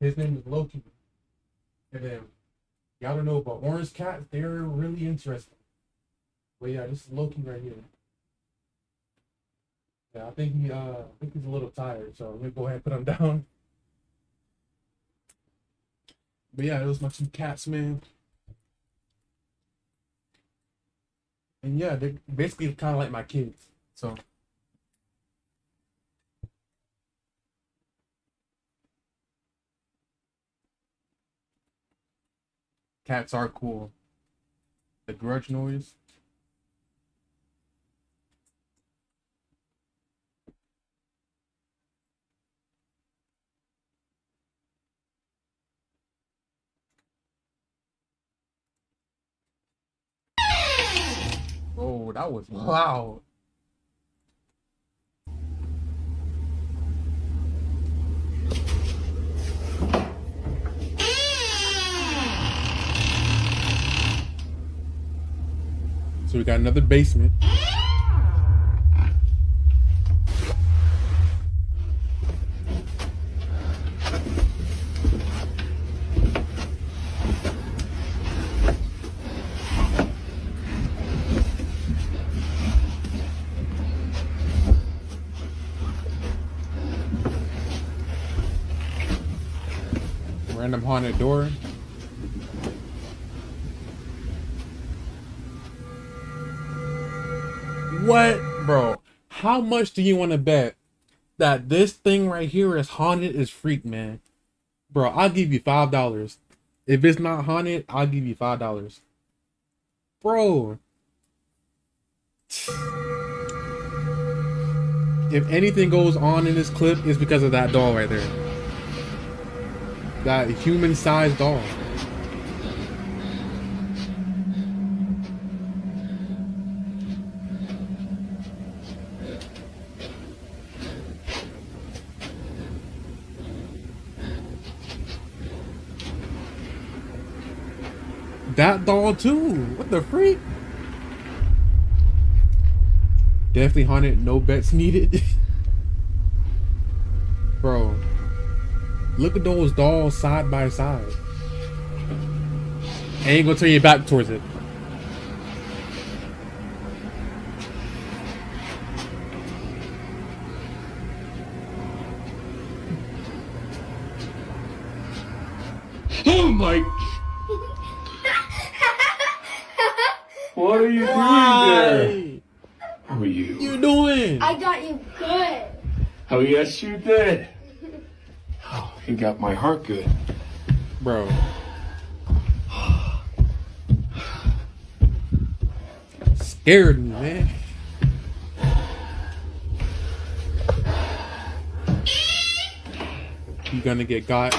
His name is Loki. And then y'all don't know about orange cats. They're really interesting. But yeah, this is Loki right here. Yeah, I think he's a little tired, so let me go ahead and put him down. But yeah, those my two cats, man. And yeah, they're basically kind of like my kids. So Cats are cool. The grudge noise. Oh, that was loud. So we got another basement. Random haunted door. What, bro? How much do you want to bet that this thing right here is haunted as freak, man? Bro, I'll give you $5. If it's not haunted, I'll give you $5. Bro. If anything goes on in this clip, it's because of that doll right there. That human-sized doll. That doll too. What the freak? Definitely haunted. No bets needed. Bro. Look at those dolls side by side. Ain't gonna turn your back towards it. Oh my! What are you doing there? Who are you? What you doing? I got you good. Oh yes, you did. Oh, you got my heart good, bro. Scared me, man. You gonna get got.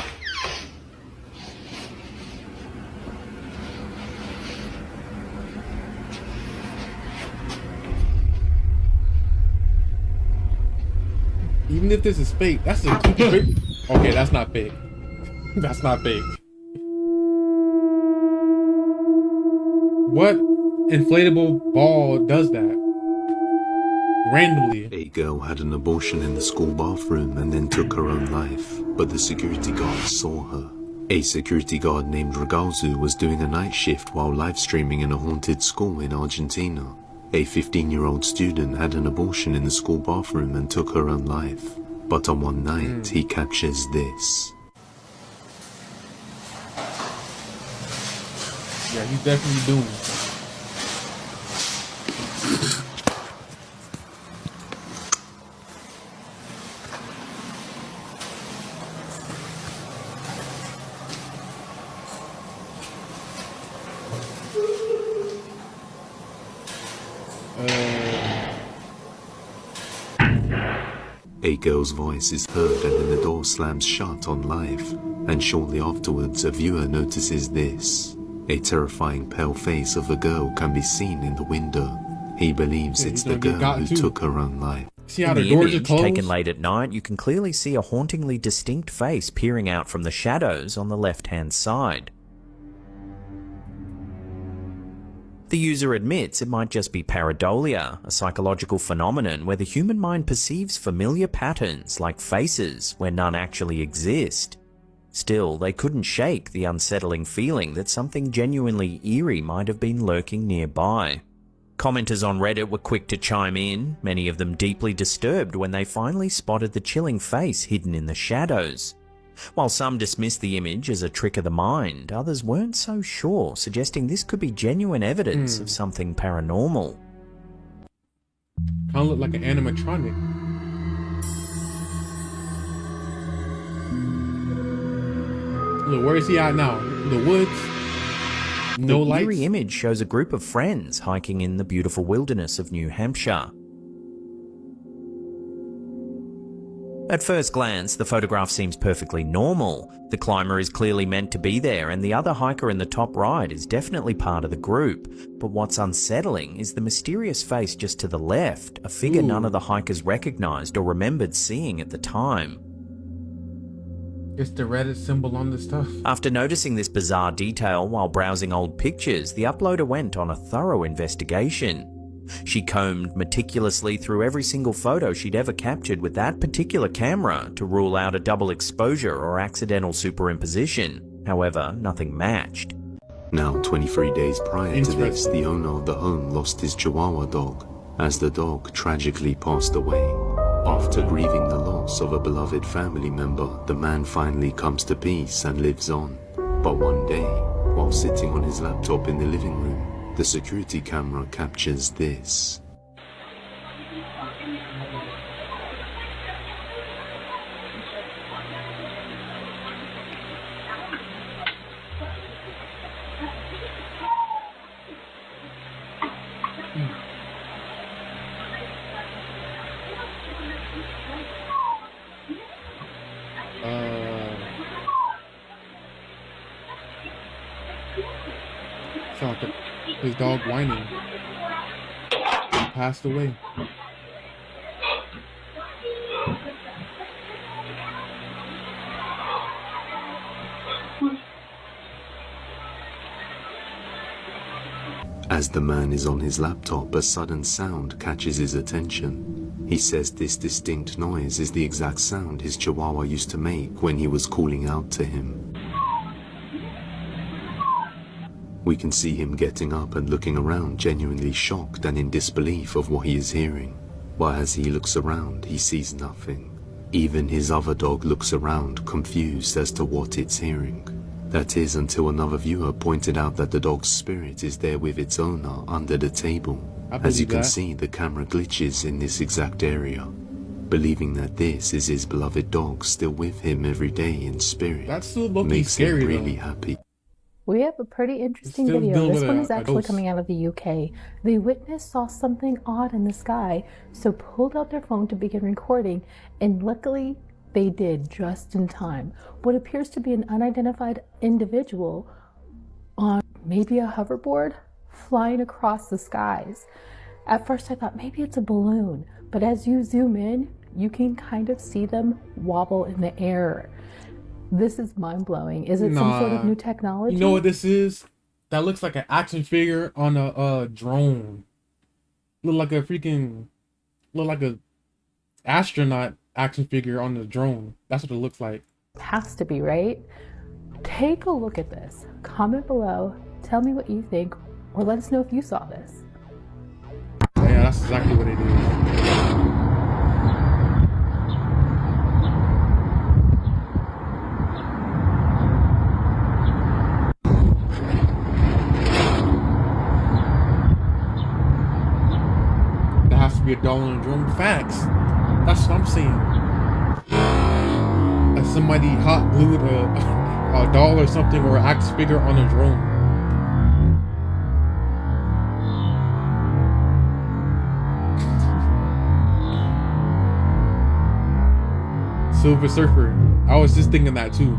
Even if this is fake, that's a fake. Okay, that's not fake. That's not fake. What inflatable ball does that? Randomly. A girl had an abortion in the school bathroom and then took her own life, but the security guard saw her. A security guard named Regalzu was doing a night shift while live streaming in a haunted school in Argentina. A 15-year-old student had an abortion in the school bathroom and took her own life. But on one night, he captures this. Yeah, he's definitely doing it. A girl's voice is heard and then the door slams shut on live, and shortly afterwards a viewer notices this. A terrifying pale face of a girl can be seen in the window. He believes it's the girl who took her own life. See how In the the doors are image, closed? taken late at night, you can clearly see a hauntingly distinct face peering out from the shadows on the left-hand side. The user admits it might just be pareidolia, a psychological phenomenon where the human mind perceives familiar patterns like faces where none actually exist. Still, they couldn't shake the unsettling feeling that something genuinely eerie might have been lurking nearby. Commenters on Reddit were quick to chime in, many of them deeply disturbed when they finally spotted the chilling face hidden in the shadows. While some dismissed the image as a trick of the mind, others weren't so sure, suggesting this could be genuine evidence of something paranormal. Kind of look like an animatronic. Look, where is he at now? The woods? No the lights. eerie image shows a group of friends hiking in the beautiful wilderness of New Hampshire. At first glance, the photograph seems perfectly normal. The climber is clearly meant to be there, and the other hiker in the top right is definitely part of the group. But what's unsettling is the mysterious face just to the left, a figure none of the hikers recognized or remembered seeing at the time. It's the Reddit symbol on the stuff. After noticing this bizarre detail while browsing old pictures, the uploader went on a thorough investigation. She combed meticulously through every single photo she'd ever captured with that particular camera to rule out a double exposure or accidental superimposition. However, nothing matched. Now, 23 days prior to this, the owner of the home lost his Chihuahua dog, as the dog tragically passed away. After grieving the loss of a beloved family member, the man finally comes to peace and lives on. But one day, while sitting on his laptop in the living room, the security camera captures this. Sound like his dog whining. He passed away. As the man is on his laptop, a sudden sound catches his attention. He says this distinct noise is the exact sound his Chihuahua used to make when he was calling out to him. We can see him getting up and looking around, genuinely shocked and in disbelief of what he is hearing. But as he looks around, he sees nothing. Even his other dog looks around, confused as to what it's hearing. That is until another viewer pointed out that the dog's spirit is there with its owner under the table. As you can see, the camera glitches in this exact area, believing that this is his beloved dog still with him every day in spirit. That's still makes scary, him really though. happy. We have a pretty interesting Still video. dealing This with one a- is a actually ghost. coming out of the UK. The witness saw something odd in the sky, so pulled out their phone to begin recording, and luckily they did just in time. What appears to be an unidentified individual on maybe a hoverboard flying across the skies. At first I thought maybe it's a balloon, but as you zoom in, you can kind of see them wobble in the air. This is mind-blowing. Is it some sort of new technology? You know what this is? That looks like an action figure on a drone. Look like a astronaut action figure on the drone. That's what it looks like. Has to be, right? Take a look at this. Comment below, tell me what you think, or let us know if you saw this. Yeah, that's exactly what it is. There has to be a doll on a drone. Facts. That's what I'm saying. Like somebody hot glued a doll or something or an action figure on a drone. Silver Surfer. I was just thinking that too.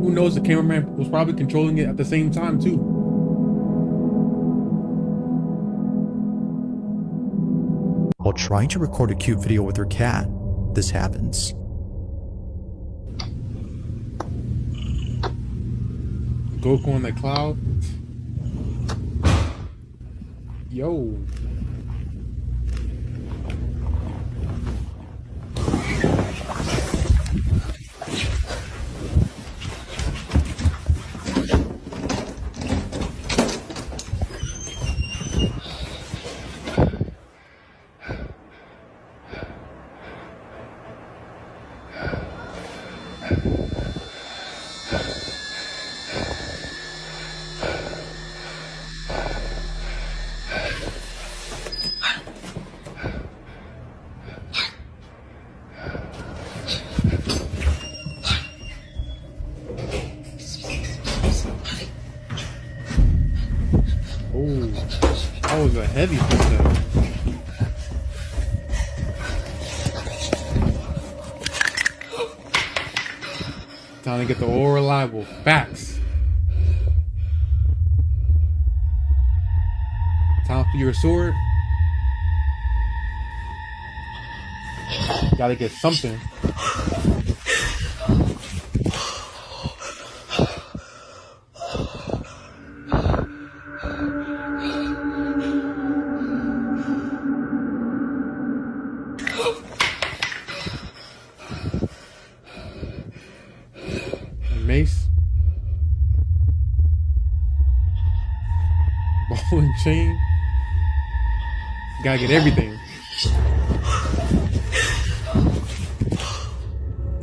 Who knows, the cameraman was probably controlling it at the same time too. While trying to record a cute video with her cat, this happens. Goku on the cloud. Yo. Heavy footsteps. Time to get the all reliable facts. Time for your sword. Gotta get something. Mace. Ball and chain. Gotta get everything.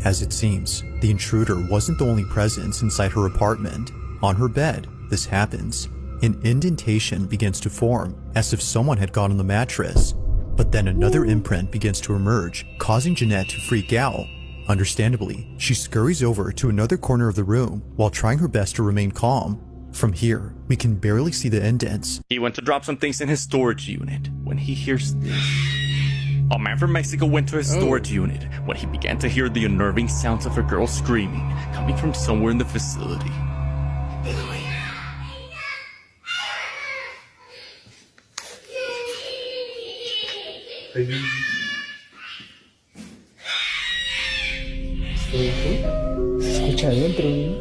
As it seems, the intruder wasn't the only presence inside her apartment. On her bed, this happens. An indentation begins to form, as if someone had gone on the mattress. But then another imprint begins to emerge, causing Jeanette to freak out. Understandably, she scurries over to another corner of the room while trying her best to remain calm. From here, we can barely see the indents. He went to drop some things in his storage unit when he hears this. A man from Mexico went to his storage unit when he began to hear the unnerving sounds of a girl screaming coming from somewhere in the facility. Escucha adentro.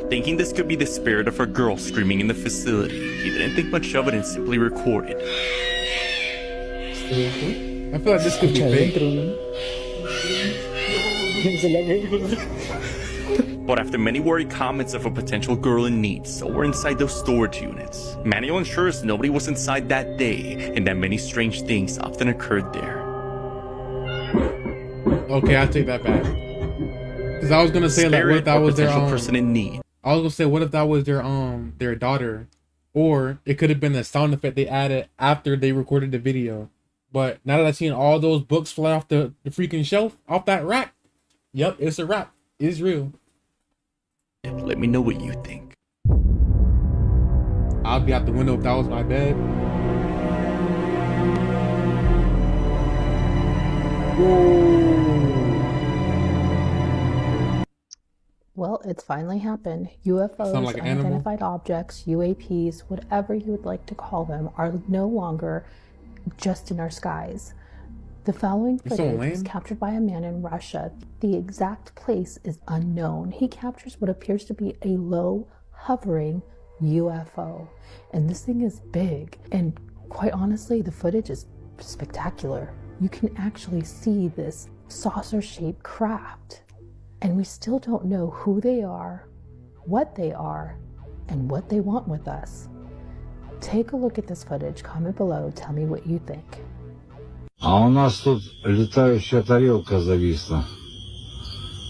Thinking this could be the spirit of a girl screaming in the facility, he didn't think much of it and simply recorded. I feel like this could be fake. But after many worried comments of a potential girl in need somewhere inside those storage units, Manuel ensures nobody was inside that day and that many strange things often occurred there. Okay, I take that back. Because I was gonna say, like, what if that was their person in need? I was gonna say, what if that was their daughter, or it could have been a sound effect they added after they recorded the video. But now that I've seen all those books fly off the freaking shelf, off that rack, yep, it's a wrap. It's real. Let me know what you think. I'd be out the window if that was my bed. Well, it's finally happened. UFOs, Sound like an animal? unidentified objects, UAPs, whatever you would like to call them, are no longer just in our skies. The following footage was captured by a man in Russia. The exact place is unknown. He captures what appears to be a low, hovering UFO. And this thing is big. And quite honestly, the footage is spectacular. You can actually see this saucer-shaped craft. And we still don't know who they are, what they are, and what they want with us. Take a look at this footage, comment below, tell me what you think. А у нас тут летающая тарелка зависла.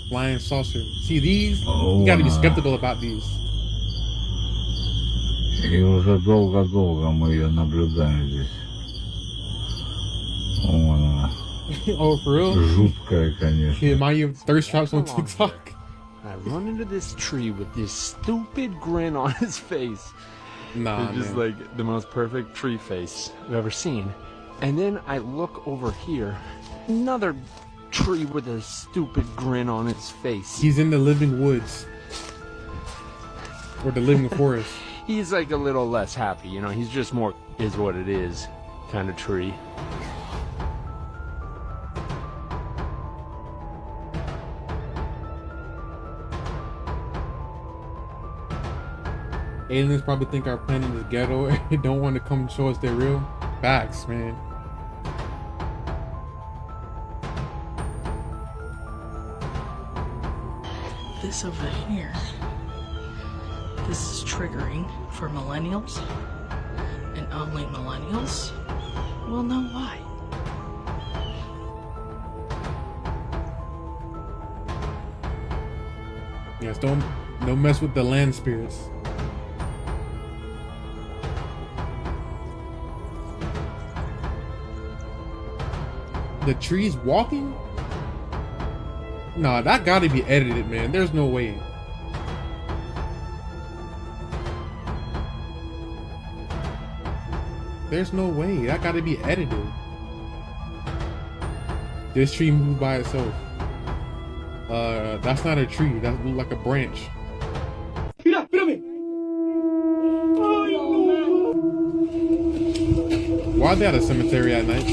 Flying saucer. See these? You gotta be skeptical about these. И уже долго-долго мы ее наблюдаем здесь. Вон она. Oh, for real? Жуткая, конечно. Yeah, my thirst traps on TikTok. I run into this tree with this stupid grin on his face. Nah, it's just man. like the most perfect tree face I've ever seen. And then I look over here, another tree with a stupid grin on its face. He's in the living woods. Or the living forest. He's like a little less happy, you know, he's just more is what it is kind of tree. Aliens probably think our planet is ghetto and don't want to come show us they're real. Facts, man. This over here, this is triggering for millennials, and only millennials will know why. Yes, don't mess with the land spirits. The trees walking? Nah, that gotta be edited, man. There's no way. There's no way. That gotta be edited. This tree moved by itself. That's not a tree. That looks like a branch. Mira, espérame. Why are they at a cemetery at night?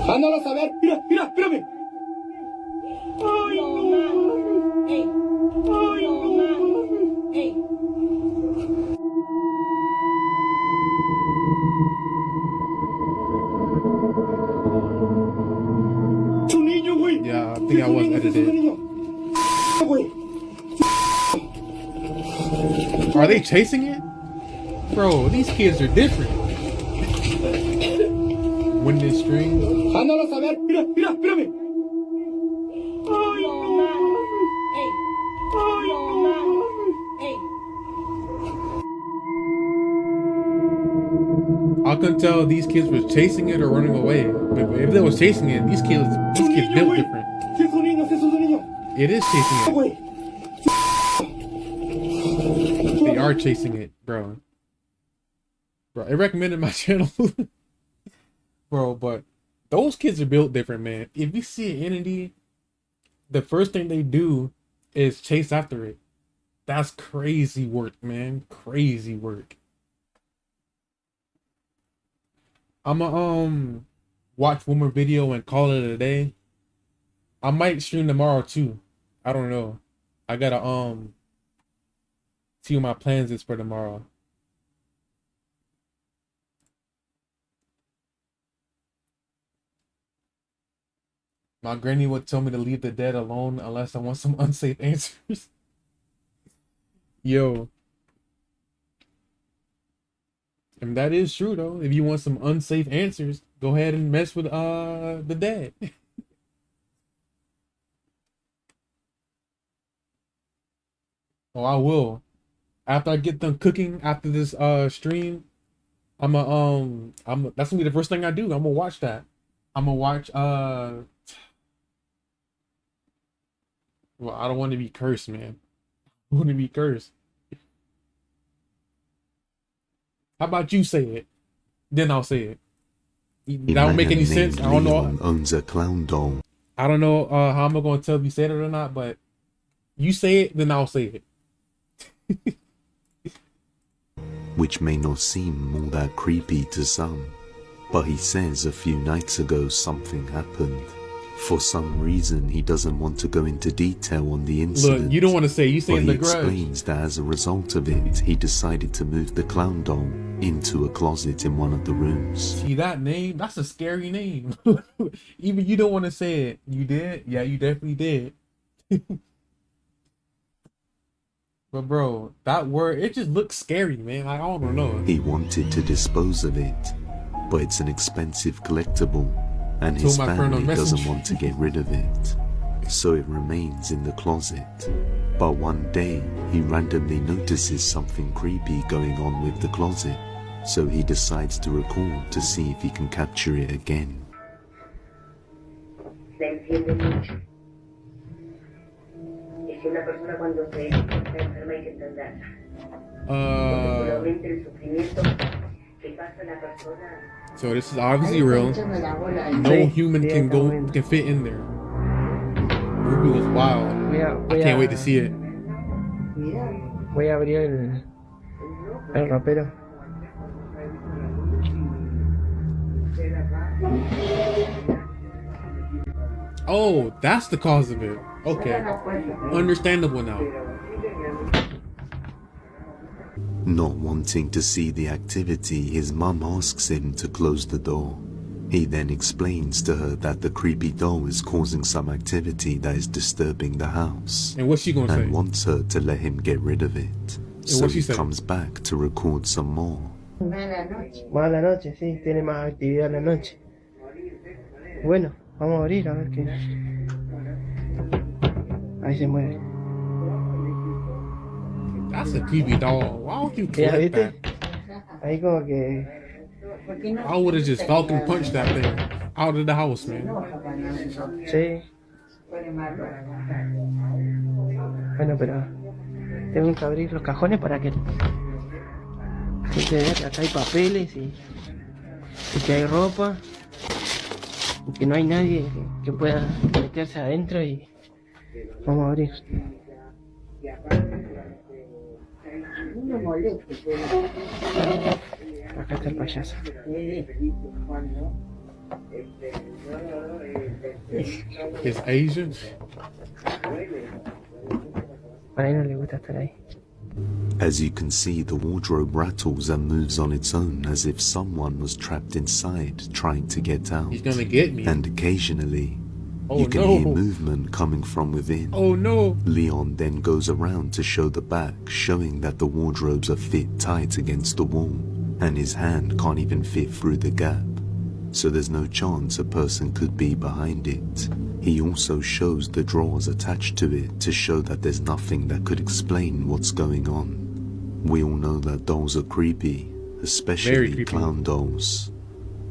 Ándalo a saber. Mira, mira, espérame. Yeah, I think I was edited. Are they chasing it? Bro, these kids are different. When this string. Ándalo a saber. Mira, mira, espérame. I couldn't tell these kids were chasing it or running away. If they was chasing it, these kids built different. It is chasing it. They are chasing it, bro. Bro, it recommended my channel. Bro, but those kids are built different, man. If you see an entity, the first thing they do is chase after it. That's crazy work, man. Crazy work. I'ma watch one more video and call it a day. I might stream tomorrow too. I don't know. I gotta see what my plans is for tomorrow. My granny would tell me to leave the dead alone unless I want some unsafe answers. Yo. And that is true though. If you want some unsafe answers, go ahead and mess with the dead. Oh, I will. After I get done cooking after this stream, that's gonna be the first thing I do. I'm gonna watch that. I'm gonna watch well, I don't want to be cursed, man. I want to be cursed. How about you say it? Then I'll say it. That don't make any sense. I don't know. Owns a clown doll. I don't know how I'm going to tell if you said it or not, but you say it, then I'll say it. Which may not seem all that creepy to some, but he says a few nights ago something happened. For some reason, he doesn't want to go into detail on the incident. Look, you don't want to say. You say but the he grudge. explains that as a result of it, he decided to move the clown doll into a closet in one of the rooms. See that name? That's a scary name. Even you don't want to say it. You did? Yeah, you definitely did. But bro, that word, it just looks scary, man. I don't know. He wanted to dispose of it, but it's an expensive collectible, and his family doesn't want to get rid of it. So it remains in the closet. But one day, he randomly notices something creepy going on with the closet. So he decides to record to see if he can capture it again. So this is obviously real. No human can fit in there. The movie was wild. I can't wait to see it. Voy a abrir el ropero. Oh, that's the cause of it. Okay. Understandable now. Not wanting to see the activity, his mum asks him to close the door. He then explains to her that the creepy doll is causing some activity that is disturbing the house. And what's she gonna say? And wants her to let him get rid of it. So he comes back to record some more. Más a la noche, sí, tiene más actividad en la noche. Bueno, vamos a abrir a ver qué. Ahí se mueve. That's a creepy doll. Why don't you click that? Ahí como que. I would have just Falcon punched that thing out of the house, man. Sí. Bueno, pero tengo que abrir los cajones para que Acá hay papeles y que hay ropa. Y que no hay nadie que pueda meterse adentro y vamos a abrir. Acá está el payaso. It's Asian. Para él no le gusta estar ahí. As you can see, the wardrobe rattles and moves on its own as if someone was trapped inside trying to get out. He's gonna get me. And occasionally, Oh, you can no. hear movement coming from within. Oh no. Leon then goes around to show the back, showing that the wardrobes are fit tight against the wall, and his hand can't even fit through the gap. So there's no chance a person could be behind it. He also shows the drawers attached to it to show that there's nothing that could explain what's going on. We all know that dolls are creepy, especially creepy. clown dolls.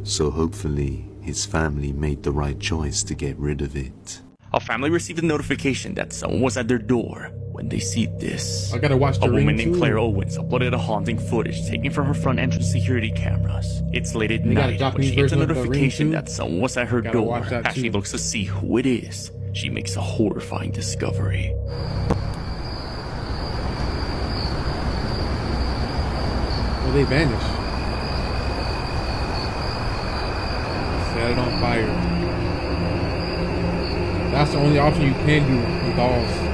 So hopefully his family made the right choice to get rid of it. Our family received a notification that someone was at their door. When they see this, I gotta watch The a woman Ring named too. Claire Owens uploaded a haunting footage taken from her front entrance security cameras. It's late at They got a night when Japanese she gets a version of The Ring notification too? that someone was at her Gotta door. watch that As she too. looks to see who it is, she makes a horrifying discovery. Well, they vanish. Set it on fire. That's the only option you can do with dolls.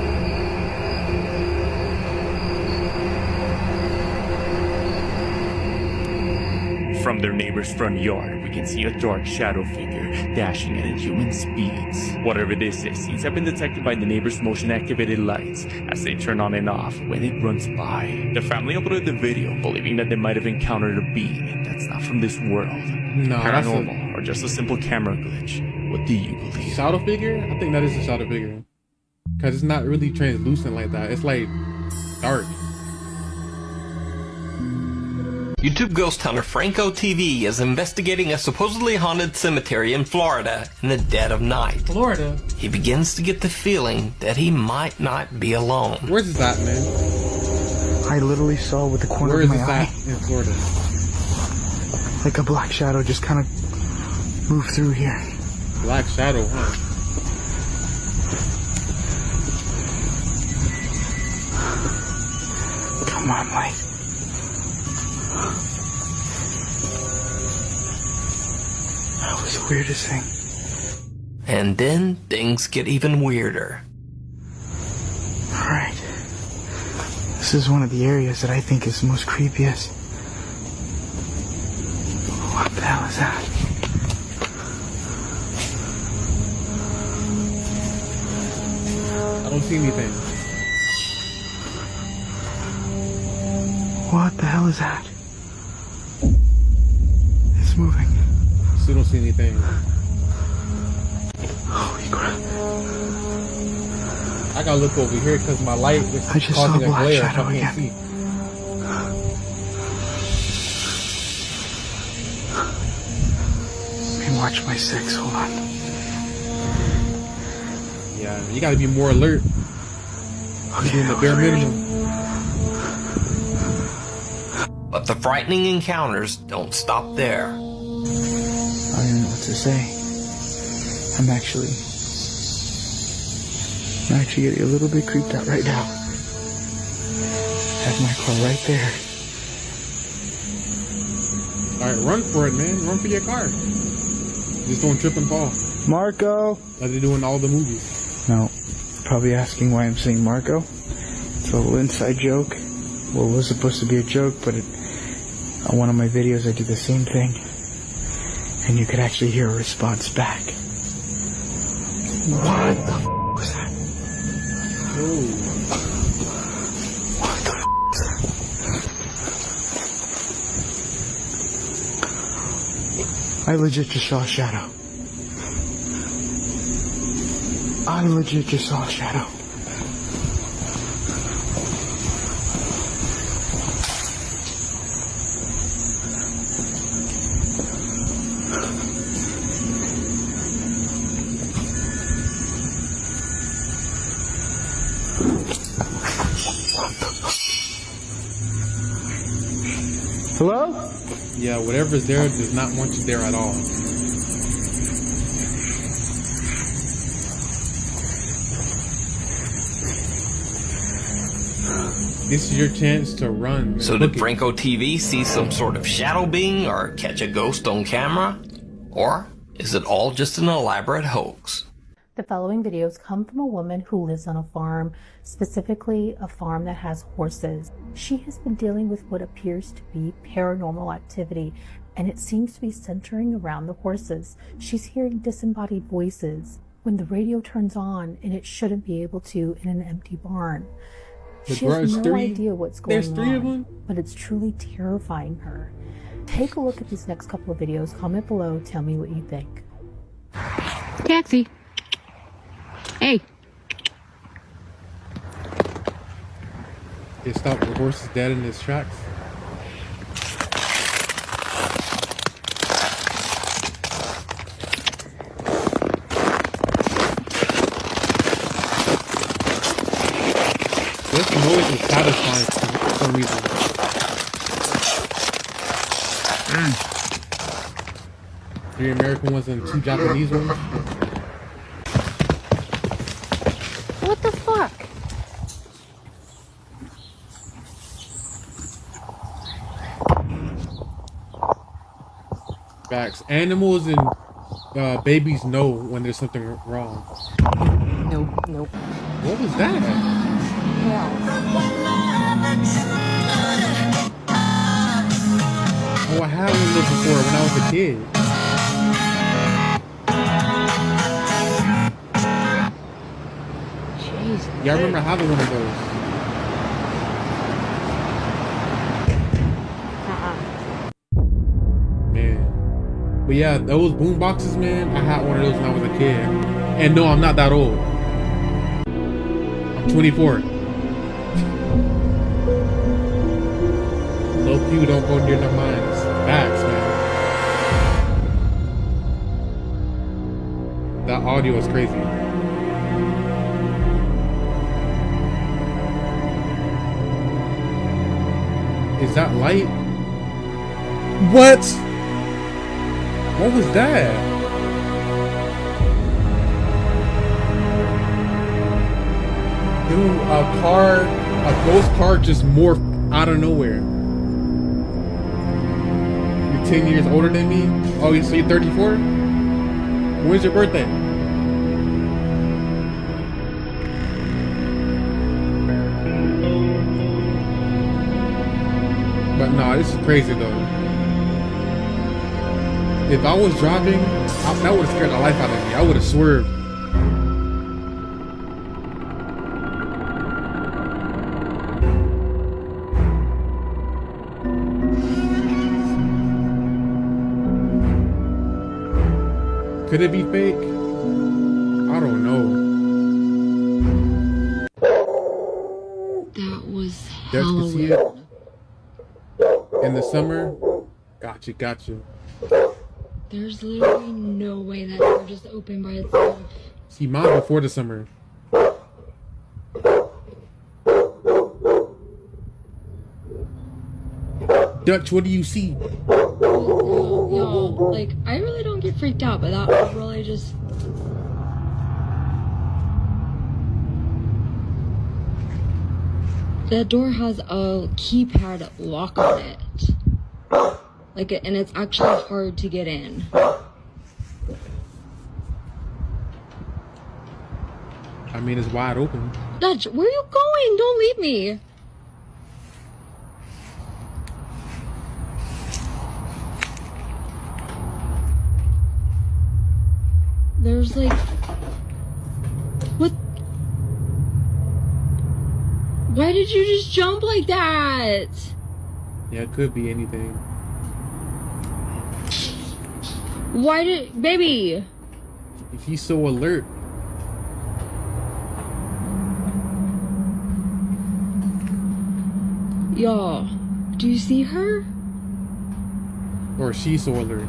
From their neighbor's front yard, we can see a dark shadow figure dashing at inhuman speeds. Whatever this is seems to have been detected by the neighbor's motion-activated lights as they turn on and off when it runs by. The family uploaded the video, believing that they might have encountered a being that's not from this world. No, that's a- paranormal, or just a simple camera glitch. What do you believe? Shadow figure? I think that is a shadow figure. Because it's not really translucent like that. It's like dark. YouTube ghost hunter Franco TV is investigating a supposedly haunted cemetery in Florida in the dead of night. Florida? He begins to get the feeling that he might not be alone. Where's this at, man? I literally saw with the corner Where of is my this eye, at in Florida? like a black shadow just kind of moved through here. Black shadow, huh? Come on, Mike. That was the weirdest thing. And then things get even weirder. Alright. This is one of the areas that I think is the most creepiest. What the hell is that? I don't see anything. What the hell is that? It's moving. Still don't see anything. Holy crap. I gotta look over here because my light is I just causing saw a a black glare. shadow I can't again. see. Let me watch my six. Hold on. Yeah, you gotta be more alert. Okay, Doing the bare minimum. But the frightening encounters don't stop there. I don't even know what to say. I'm actually getting a little bit creeped out right now. I have my car right there. Alright, run for it, man. Run for your car. Just don't trip and fall. Marco! Like they do in all the movies. No, probably asking why I'm saying Marco. It's a little inside joke. Well, it was supposed to be a joke, but on one of my videos I did the same thing. And you could actually hear a response back. What the f*** was that? What the f*** was that? I legit just saw a shadow. I legit just saw a shadow. Hello? Yeah, whatever's there does not want you there at all. This is your chance to run. So did Franco TV see some sort of shadow being or catch a ghost on camera? Or is it all just an elaborate hoax? The following videos come from a woman who lives on a farm, specifically a farm that has horses. She has been dealing with what appears to be paranormal activity, and it seems to be centering around the horses. She's hearing disembodied voices when the radio turns on, and it shouldn't be able to in an empty barn. She has no idea what's going on, but it's truly terrifying her. Take a look at these next couple of videos. Comment below. Tell me what you think. Taxi. Hey. It stopped the horse is dead in his tracks. This noise is satisfying for some reason. Three American ones and two Japanese ones. What the fuck? Facts. Animals and babies know when there's something wrong. Nope, nope. What was that? Oh, I had one of those before when I was a kid. Jesus. Yeah, I remember having one of those. Man. But yeah, those boom boxes, man, I had one of those when I was a kid. And no, I'm not that old. I'm 24. Low people don't go near their minds. Facts, man. That audio is crazy. Is that light? What? What was that? Dude, a ghost car just morphed out of nowhere. You're 10 years older than me? Oh, so you're 34? When's your birthday? But nah, this is crazy though. If I was driving, that would have scared the life out of me. I would have swerved. Could it be fake? I don't know. That was Dutch can see it Halloween. in the summer. Gotcha, gotcha. There's literally no way that door just opened by itself. See, mine before the summer. Dutch, what do you see? Y'all, like, I really don't get freaked out, but that was really just... That door has a keypad lock on it. Like, and it's actually hard to get in. I mean, it's wide open. Dutch, where are you going? Don't leave me. There's like... What? Why did you just jump like that? Yeah, it could be anything. Why did... Baby! If he's so alert. Y'all, do you see her? Or she's so alert.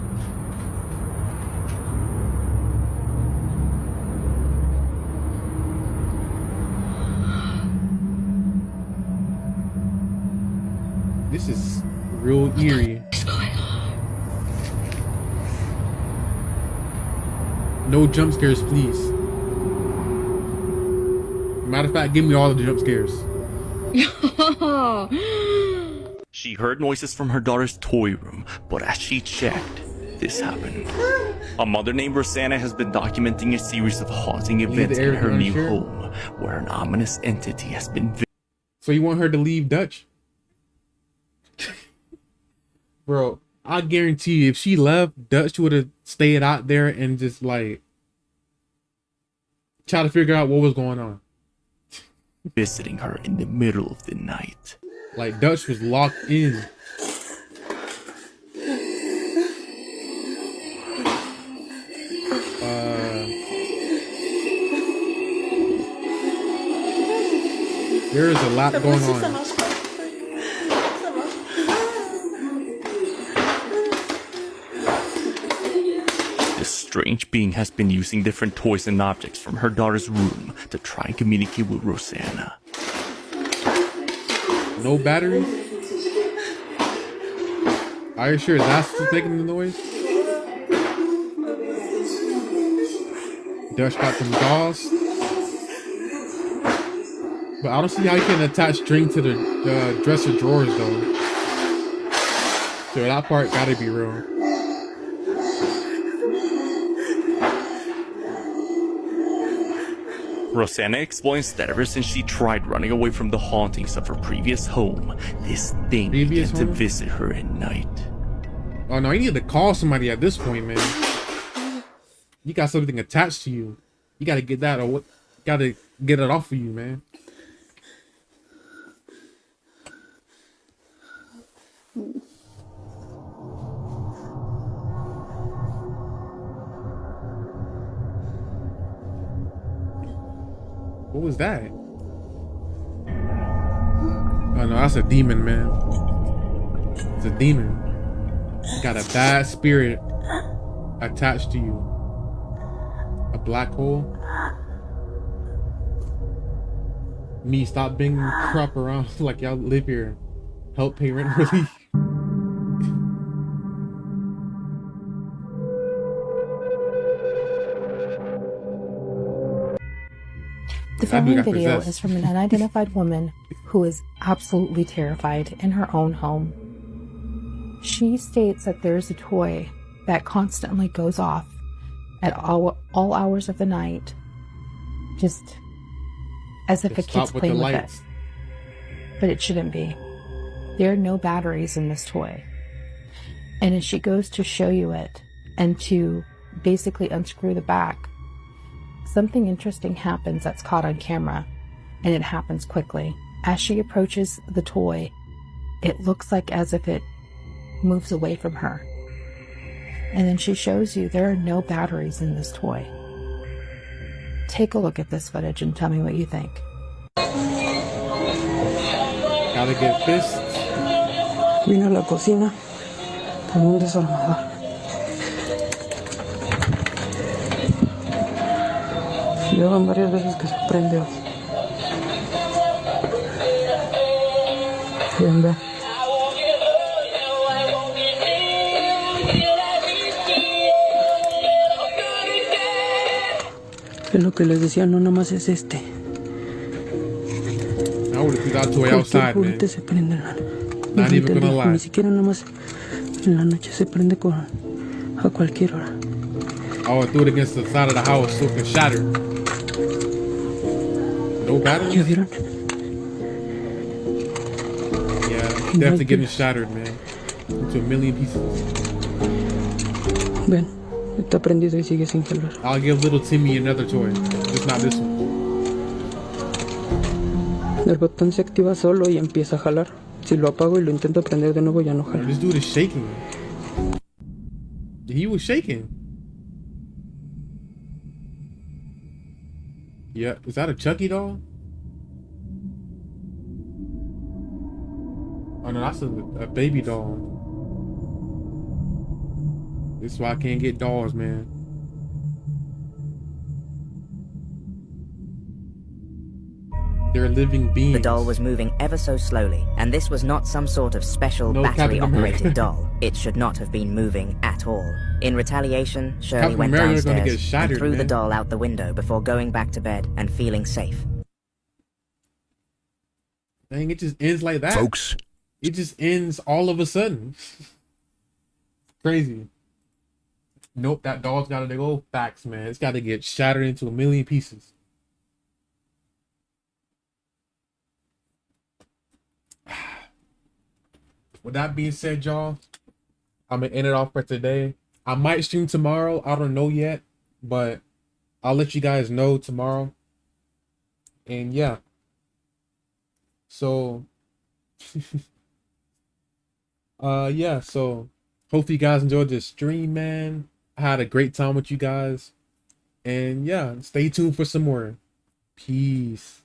This is real eerie. No jump scares, please. Matter of fact, give me all the jump scares. She heard noises from her daughter's toy room, but as she checked, this happened. A mother named Rosanna has been documenting a series of haunting events in her new home, where an ominous entity has been. So you want her to leave Dutch? Bro, I guarantee you, if she left, Dutch would have stayed out there and just like try to figure out what was going on. Visiting her in the middle of the night. Like Dutch was locked in. There is a lot going on. This strange being has been using different toys and objects from her daughter's room to try and communicate with Rosanna. No batteries? Are you sure that's what's making the noise? Dutch got some dolls. But I don't see how you can attach string to the dresser drawers though. So that part gotta be real. Rosanna explains that ever since she tried running away from the hauntings of her previous home, this thing began to visit her at night. Oh no, you need to call somebody at this point, man. You got something attached to you. You gotta get that, or what? Gotta get it off of you, man. What was that? Oh no, that's a demon, man. It's a demon. You got a bad spirit attached to you. A black hole. Me, stop bringing crap around like y'all live here. Help pay rent relief. The following video is from an unidentified woman who is absolutely terrified in her own home. She states that there is a toy that constantly goes off at all hours of the night, just as if a kid's playing with it. But it shouldn't be. There are no batteries in this toy. And as she goes to show you it and to basically unscrew the back, something interesting happens that's caught on camera, and it happens quickly. As she approaches the toy, it looks like as if it moves away from her. And then she shows you there are no batteries in this toy. Take a look at this footage and tell me what you think. Gotta get fists. Vine a la cocina con un desarmador. Llevan varias veces que se prende. Bien, ve. Es lo que les decía, no nada más es este. Cualquier juguete se prende en la Not even gonna lie. Ni siquiera nada más en la noche se prende a cualquier hora. Oh, I threw it against the side of the house so it can shatter. No batteries? ¿Ya vieron? Yeah, definitely getting shattered, man. Into a million pieces. Ven, está prendido y sigue sin jalar. I'll give little Timmy another toy. Just not this one. El botón se activa solo y empieza a jalar. Si lo apago y lo intento prender de nuevo, ya no jala. This dude is shaking. He was shaking. Yeah, is that a Chucky doll? Oh no, that's a baby doll. This is why I can't get dolls, man. They're living beings. The doll was moving ever so slowly, and this was not some sort of special No Captain battery-operated America. doll. It should not have been moving at all. In retaliation, Shirley Captain went America's gonna downstairs get shattered, and threw the man. doll out the window before going back to bed and feeling safe. Dang, it just ends like that. Folks. It just ends all of a sudden. Crazy. Nope, that doll's gotta go. Facts, man. It's gotta get shattered into a million pieces. With that being said, y'all, I'm gonna end it off for today. I might stream tomorrow. I don't know yet, but I'll let you guys know tomorrow. And yeah. So yeah, so hopefully you guys enjoyed this stream, man. I had a great time with you guys. And yeah, stay tuned for some more. Peace.